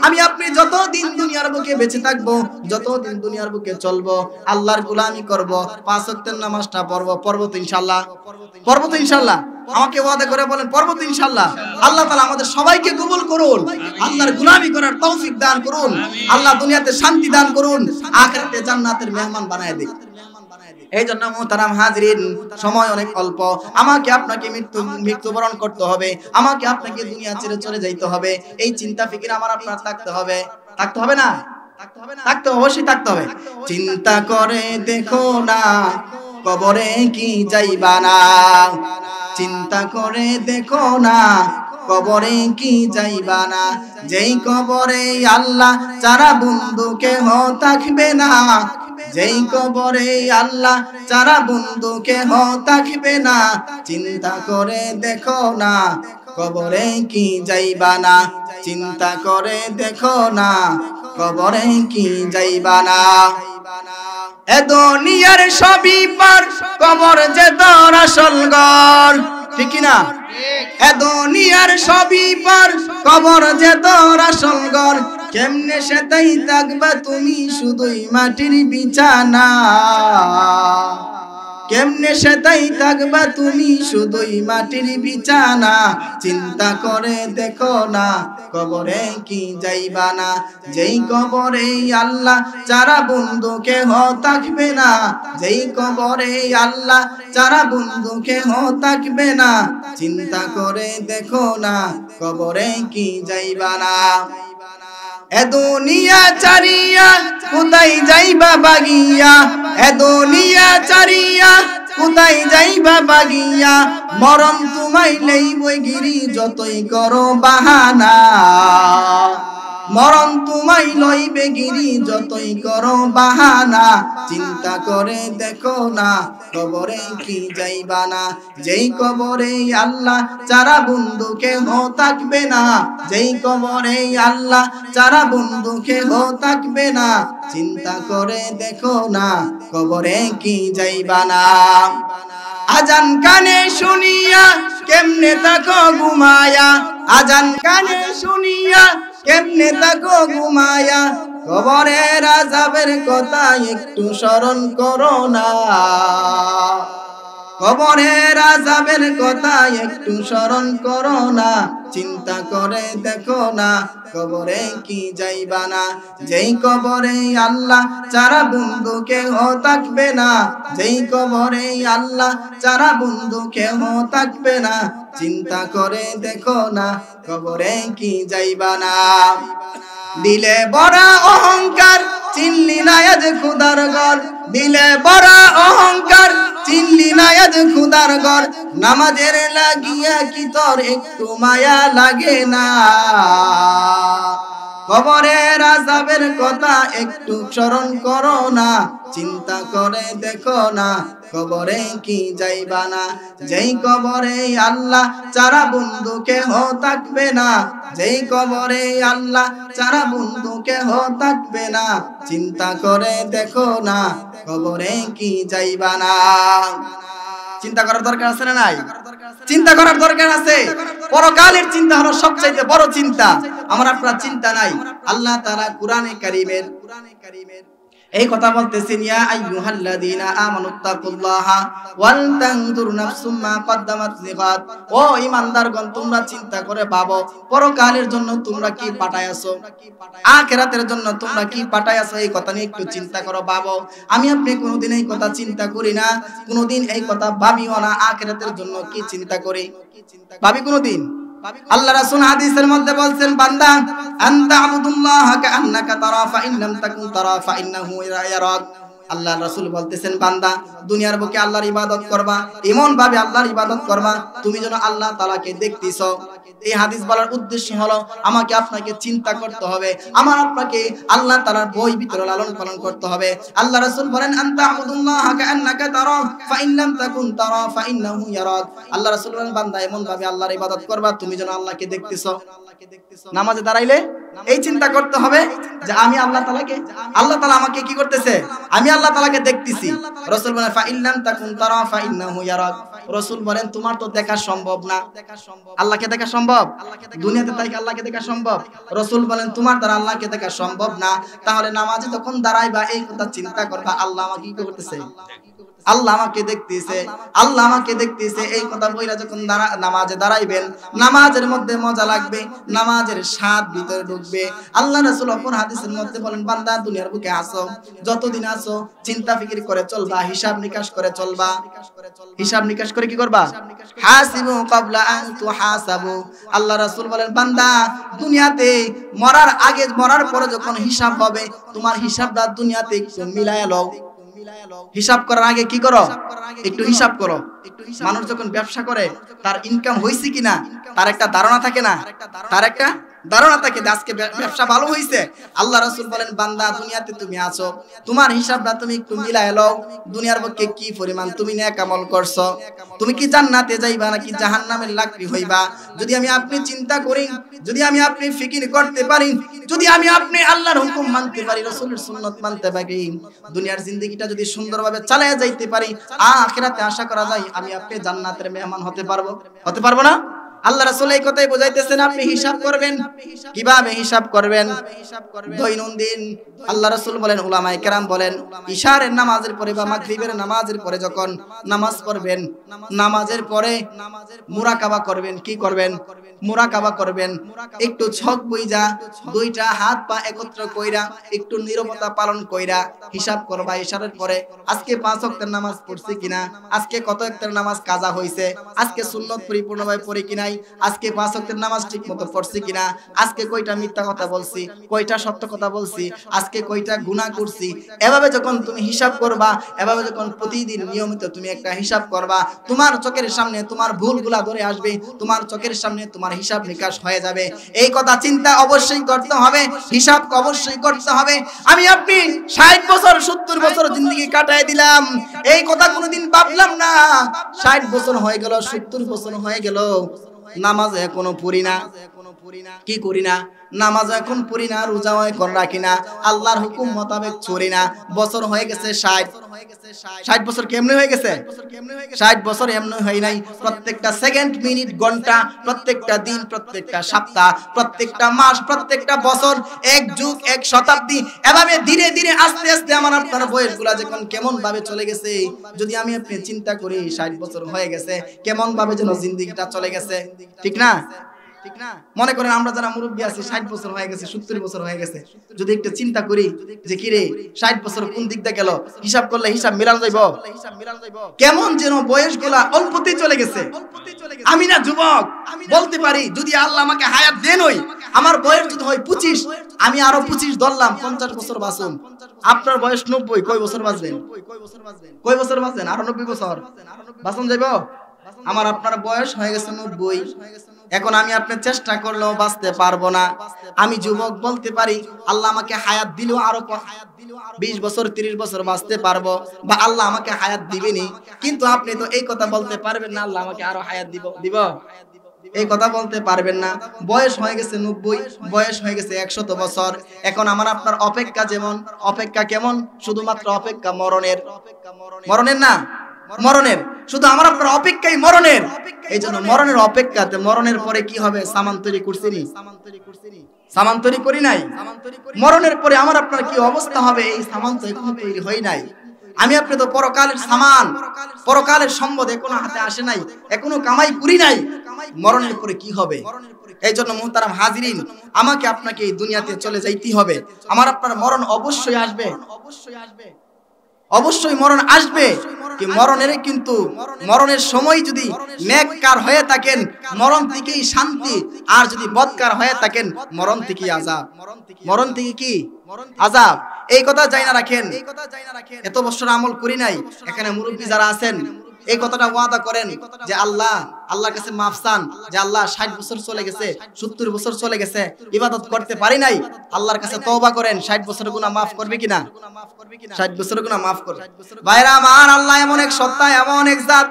আমি আপনি যতদিন দুনিয়ার বুকে বেঁচে থাকবো, যতদিন দুনিয়ার বুকে চলবো, আল্লাহর গোলামি করব, 5 ওয়াক্তের নামাজটা পড়বো তো ইনশাআল্লাহ, পড়বো তো ইনশাআল্লাহ। আমাকে ওয়াদা করে বলেন পড়বো তো ইনশাআল্লাহ। আল্লাহ তাআলা আমাদের সবাইকে কবুল করুন, আল্লাহর গোলামি করার তৌফিক দান করুন, আল্লাহ দুনিয়াতে শান্তি দান করুন, আখিরাতে জান্নাতের মেহমান বানায় দিন। এই জন্য মুহতারাম হাজিরিন, সময় অনেক অল্প, আমাকে আপনাকে মৃত্যুবরণ করতে হবে, আমাকে আপনাকে দুনিয়া ছেড়ে চলে যাইতে হবে। এই চিন্তা ফিকির আমার আপনার থাকতে হবে। থাকতে হবে না? থাকতে অবশ্যই থাকতে হবে। চিন্তা করে দেখো না কবরে কি যাইবা না, চিন্তা করে দেখো না কবরে কি যাইবা না, যেই কবরে আল্লাহ যারা বন্ধু কেহ থাকবে না, যেই কবরে আল্লাহ যারা বন্ধু কেহ থাকবে না, চিন্তা করে দেখো না কবরে কি যাইবা না, চিন্তা করে দেখো না কবরে কি যাইবা না। এ দুনিয়ার সবই পার, কবর যে তোর আসল ঘর, ঠিক না? এ দুনিয়ার সবই পার, কবর যে তোর আসল ঘর, কেমনে সেটাই থাকবা তুমি শুধুই মাটির বিছানা কেমনে সেটাই থাকবা তুমি শুধুই মাটির বিছানা চিন্তা করে দেখো না কবরে কি যাইবা না যেই কবরে আল্লাহ যারা বন্ধু কেহ থাকবে না যেই কবরে আল্লাহ যারা বন্ধু কেহ থাকবে না চিন্তা করে দেখো না কবরে কি যাইবা না এ দুনিয়া চারিয়া কোথায় যাইবা বাগিয়া এ দুনিয়া চারিয়া কোথায় যাইবা বাগিয়া মরণ তোমায় লইবই গিরি যতই করো বাহানা মরণ তোমায় লইবে গিরি যতই করো বাহানা চিন্তা করে দেখো না কবরে কি যাইবা না যেই কবরে আল্লাহ যারা বন্ধু কেহ থাকবে না যেই কবরে আল্লাহ যারা বন্ধু কেহ থাকবে না চিন্তা করে দেখো না কবরে কি যাইবা না আজান কানে শুনিয়া কেমনে তাকো ঘুমায়া আজান কানে শুনিয়া কেমনে তাকো ঘুমায়া কবরের আযাবের কথা একটু স্মরণ করো না কবরের আযাবের কথা একটু স্মরণ করো না চিন্তা করে দেখো না কবরে কি যাইবা না যেই কবরে আল্লাহ যারা বন্ধু কেহ থাকবে না যেই কবরে আল্লাহ যারা বন্ধু কেহ থাকবে না চিন্তা করে দেখো না কবরে কি যাইবা না দিলে বড় অহংকার চিনলি না আজ খোদার ঘর দিলে বড় অহংকার চিনলি না আজ খোদার ঘর নামাজের লাগিয়া কি তোর একটু মায়া লাগে না কবরের আযাবের কথা একটু স্মরণ করো না চিন্তা করে দেখো না কবরে কি যাইবা না যেই কবরে আল্লাহ যারা বন্ধু কেহ থাকবে না যেই কবরে আল্লাহ যারা বন্ধু কেহ থাকবে না চিন্তা করে দেখো না কবরে কি যাইবা না চিন্তা করার দরকার আছে না নাই চিন্তা করার দরকার আছে পরকালের চিন্তা হলো সবচেয়ে বড় চিন্তা আমার আপনার চিন্তা নাই আল্লাহ তাআলা কোরআনে কারীমের এই কথা বলতেছেন ইয়া আইয়ুহাল্লাযীনা আমানুত্তাকুল্লাহা ওয়াল তানজুর নাফসুম মা কদ্দামাত লিগাদ ও ঈমানদারগণ তোমরা চিন্তা করে ভাবো পরকালের জন্য তোমরা কি পাঠায়াছো আখিরাতের জন্য তোমরা কি পাঠায়াছো এই কথা নিয়ে একটু চিন্তা করো ভাবো আমি আপনি কোনোদিন এই কথা চিন্তা করি না কোনোদিন এই কথা ভাবিও না আখিরাতের জন্য কি চিন্তা করি ভাবি কোনোদিন আল্লাহ রাসূল হাদিসের মধ্যে বলছেন বান্দা আনতা আবুদুল্লাহ কাআন্নাকা তারা ফা ইন লাম তাকুন তারা ফা ইন্নাহু ইয়ারাক আল্লাহ রাসূল বলতেছেন বান্দা দুনিয়ার বুকে আল্লাহর ইবাদত করবা এমন ভাবে আল্লাহর ইবাদত করবা তুমি যেন আল্লাহ তাআলাকে দেখতেছো এই হাদিস বলার উদ্দেশ্য হলো আমাকে আপনাকে চিন্তা করতে হবে আমার আপনাকে আল্লাহ তাআলার ভয় ভিতরে লালন পালন করতে হবে আল্লাহ রাসূল বলেন আনতা আবুদুল্লাহ কাআন্নাকা তারা ফা ইন লাম তাকুন তারা ফা ইন্নাহু ইয়ারাক আল্লাহ রাসূল বলেন বান্দা এমন ভাবে আল্লাহর ইবাদত করবা তুমি যেন আল্লাহকে দেখতেছো নামাজে দাঁড়াইলে এই চিন্তা করতে হবে যে আমি আল্লাহ তাআলা আমাকে কি করতেছে আমি আল্লাহ তাআলাকে দেখতেছি রাসূল বলেন ফা ইল্লাম তাকুন তারা ফা ইন্নাহু ইয়ারাক রাসূল বলেন তোমার তো দেখা সম্ভব না আল্লাহকে দেখা সম্ভব দুনিয়াতে তাই আল্লাহকে দেখা সম্ভব রাসূল বলেন তোমার দ্বারা আল্লাহকে দেখা সম্ভব না তাহলে নামাজে তখন দাঁড়াইবা এই কথা চিন্তা করবা আল্লাহ আমাকে কি করতেছে আল্লাহ আমাকে দেখতেছে আল্লাহ আমাকে দেখতেছে এই কথা বইলা যখন নামাজে দাঁড়াইবেন নামাজের মধ্যে মজা লাগবে নামাজের স্বাদ ভিতরে ঢুকবে আল্লাহ রাসূল অপর হাদিসের মধ্যে বলেন বান্দা দুনিয়ার বুকে আসো যতদিন আসো চিন্তা ফিকির করে চলবা হিসাব নিকাশ করে চলবা হিসাব নিকাশ করে কি করবা হাসিবু ক্বাবলা আন তুহাসাবু আল্লাহ রাসূল বলেন বান্দা দুনিয়াতে মরার আগে মরার পরে যখন হিসাব হবে তোমার হিসাবটা দুনিয়াতে একটু মিলায়া লও হিসাব করার আগে কি করো একটু হিসাব করো মানুষ যখন ব্যবসা করে তার ইনকাম হইছে কিনা তার একটা ধারণা থাকে না তার একটা ধারণা থাকে আজকে ব্যবসা ভালো হইছে আল্লাহ রাসূল বলেন বান্দা দুনিয়াতে তুমি আছো তোমার হিসাবটা তুমি একটু মিলায় লও দুনিয়ার পক্ষে কি পরিমাণ তুমি নেক আমল করছো তুমি কি জান্নাতে যাইবা নাকি জাহান্নামের লাকড়ি হইবা যদি আমি আপনি চিন্তা করি যদি আমি আপনি ফিকির করতে পারি যদি আমি আপনি আল্লাহর হুকুম মানতে পারি রাসূলের সুন্নাত মানতে পারি দুনিয়ার জিন্দেগিটা যদি সুন্দরভাবে চালায়া যাইতে পারি আখিরাতে আশা করা যায় আমি আপনি জান্নাতের মেহমান হতে পারবো না আল্লাহ রাসূল এই কথাই বোঝাইতেছেন আপনি হিসাব করবেন। কিভাবে হিসাব করবেন? দৈনন্দিন আল্লাহ রাসূল বলেন, উলামায়ে কেরাম বলেন, ইশারের নামাজের পরে বা মাগরিবের নামাজের পরে যখন নামাজ পড়বেন, নামাজের পরে মুরাকাবা করবেন। কি করবেন? মুরাকাবা করবেন। একটু ছক বইজা দুইটা হাত পা একত্র কইরা একটু নীরবতা পালন কইরা হিসাব করবা ইশারের পরে, আজকে 5 ওয়াক্তের নামাজ পড়ছি কিনা, আজকে কত ওয়াক্তের নামাজ কাজা হইছে, আজকে সুন্নত পরিপূর্ণভাবে পড়ি কি নাই, আজকে 5 ওয়াক্তের নামাজ ঠিকমতো পড়ছি কিনা, আজকে কয়টা মিথ্যা কথা বলছি, কয়টা সত্য কথা বলছি, আজকে কয়টা গুনাহ করছি। এভাবে যখন তুমি হিসাব করবা, এভাবে যখন প্রতিদিন নিয়মিত তুমি একটা হিসাব করবা, তোমার চোখের সামনে তোমার ভুলগুলা ধরে আসবে, তোমার চোখের সামনে তোমার হিসাব নিকাশ হয়ে যাবে। এই কথা চিন্তা অবশ্যই করতে হবে, হিসাব অবশ্যই করতে হবে। আমি আপনি 60 বছর 70 বছর জিন্দেগি কাটায় দিলাম, এই কথা কোনোদিন ভাবলাম না। 60 বছর হয়ে গেল, 70 বছর হয়ে গেল, নামাজ এখনো পড়ি না। কি করি না? নামাজ এখন পড়ি না, রোজাও এখন রাখি না, আল্লাহর হুকুম মোতাবেক চলি না। বছর হয়ে গেছে 60 বছর। কেমনে হয়ে গেছে? 60 বছর এমনি হয় নাই। প্রত্যেকটা সেকেন্ড, মিনিট, ঘন্টা, প্রত্যেকটা দিন, প্রত্যেকটা সপ্তাহ, প্রত্যেকটা মাস, প্রত্যেকটা বছর, এক যুগ, এক শতাব্দী, এভাবে ধীরে ধীরে আস্তে আস্তে আমার আপনার বয়সগুলা যখন কেমন ভাবে চলে গেছে, যদি আমি আপনি চিন্তা করি 60 বছর হয়ে গেছে, কেমন ভাবে যেন জিন্দেগিটা চলে গেছে। ঠিক না? মনে করেন আমরা যারা মুরব্বী আছি, 60 বছর হয়ে গেছে, 70 বছর হয়ে গেছে, যদি একটু চিন্তা করি যে কি রে 60 বছর কোন দিক দিয়ে গেল, হিসাব করলে হিসাব মিলানো যাইব। কেমন যেন বয়সগুলা অল্পতেই চলে গেছে। আমি না যুবক বলতে পারি, যদি আল্লাহ আমাকে হায়াত দেন, ওই আমার বয়স যদি হয় 25, আমি আরো 25 ধরলাম, 50 বছর বাঁচুন। আপনার বয়স 90, কয় বছর বাঁচবেন? কয় বছর বাঁচবেন? আরো 90 বছর বাঁচুন যাইব। আমার আপনার বয়স হয়ে গেছে 90, এখন আমি আপনি চেষ্টা করলেও বাঁচতে পারবো না। আমি যুবক বলতে পারি, আল্লাহ আমাকে হায়াত দিল আরো 20 বছর 30 বছর বাঁচতে পারবো, বা আল্লাহ আমাকে হায়াত দিবেনি। কিন্তু আপনি তো এই কথা বলতে পারবেন না আল্লাহ আমাকে আরো হায়াত দিব, এই কথা বলতে পারবেন না। বয়স হয়ে গেছে 90, বয়স হয়ে গেছে 100 বছর। এখন আমার আপনার অপেক্ষা যেমন, অপেক্ষা কেমন? শুধুমাত্র অপেক্ষা মরণের। না, মরণের। শুধু আমার আপনার অপেক্ষাই মরণের। এই জন্য মরণের অপেক্ষাতে, মরণের পরে কি হবে? সামান তৈরি করছি নি? সামান তৈরি করি নাই। মরণের পরে আমার আপনার কি অবস্থা হবে, এই সামান তো এখনো তৈরি হয় নাই। আমি আপনি তো পরকালের সামান, পরকালের সম্পদ এখনো হাতে আসে নাই, এখনো কামাই করি নাই। মরণের পরে কি হবে? এই জন্য মুহতারাম হাজিরিন, আমাকে আপনাকে এই দুনিয়াতে চলে যাইতেই হবে। আমার আপনার মরণ অবশ্যই আসবে, অবশ্যই মরণ আসবে। কি মরণের কিন্তু মরণের সময় যদি নেককার হয়ে থাকেন, মরণ থেকেই শান্তি, আর যদি বদকার হয়ে থাকেন, মরণ থেকেই আযাব। মরণ থেকে কি আযাব, এই কথা জানা রাখেন। এত বছর আমল করি নাই, এখানে মুরব্বী যারা আছেন এই কথাটা ওয়াদা করেন যে আল্লাহর কাছে মাফ চান, যে আল্লাহ 60 বছর চলে গেছে, 70 বছর চলে গেছে, ইবাদত করতে পারি নাই, আল্লাহর কাছে তওবা করেন। 60 বছরের গুনাহ মাফ করবে কিনা? 60 বছরের গুনাহ মাফ করবে। ভাইরা আমার, আল্লাহ এমন এক সত্তা, এমন এক জাত,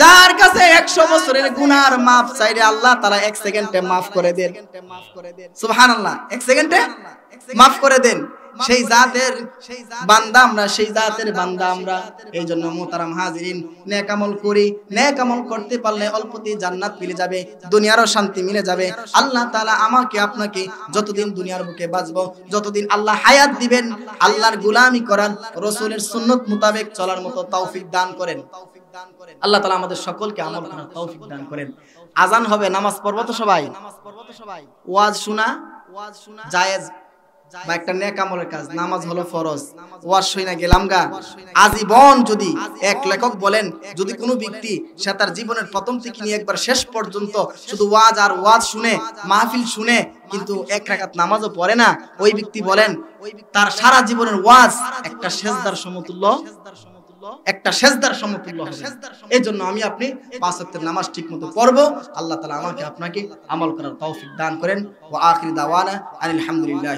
যার কাছে 100 বছরের গুনার মাফ চাইলে আল্লাহ তাআলা 1 সেকেন্ডে মাফ করে দেন। সুবহানাল্লাহ, 1 সেকেন্ডে মাফ করে দেন। সেই জাতের বান্দা আমরা, সেই জাতের বান্দা আমরা। এই জন্য মুহতারাম হাজিরিন, নেক আমল করি, নেক আমল করতে পারলে অল্পতেই জান্নাত মিলে যাবে, দুনিয়ারও শান্তি মিলে যাবে। আল্লাহ তাআলা আমাকে আপনাকে যতদিন দুনিয়ার বুকে বাঁচবো, যতদিন আল্লাহ হায়াত দিবেন, আল্লাহর গোলামি করার, রাসূলের সুন্নাত মোতাবেক চলার মতো তৌফিক দান করেন। আল্লাহ তাআলা আমাদের সকলকে আমল করার তৌফিক দান করেন। আজান হবে, নামাজ পড়বো তো সবাই। ওয়াজ শোনা জায়েজ বা একটা নেক আমলের কাজ। নামাজ হলো ফরজ, ওয়াজ শুনা গেলাম গা। আজীবন যদি এক লেখক বলেন, যদি কোনো ব্যক্তি সে তার জীবনের প্রথম থেকে নিয়ে একবার শেষ পর্যন্ত শুধু ওয়াজ আর ওয়াজ শুনে, মাহফিল শুনে, কিন্তু 1 রাকাত নামাজও পড়ে না, ওই ব্যক্তি বলেন তার সারা জীবনের ওয়াজ একটা সেজদার সমতুল্য, একটা সেজদার সমতুল্য হবে। এই জন্য আমি আপনি 5 ওয়াক্তের নামাজ ঠিকমতো পড়বো। আল্লাহ তাআলা আমাকে আপনাকে আমল করার তৌফিক দান করেন। ওয়া আখির দাওয়ানা আলহামদুলিল্লাহ।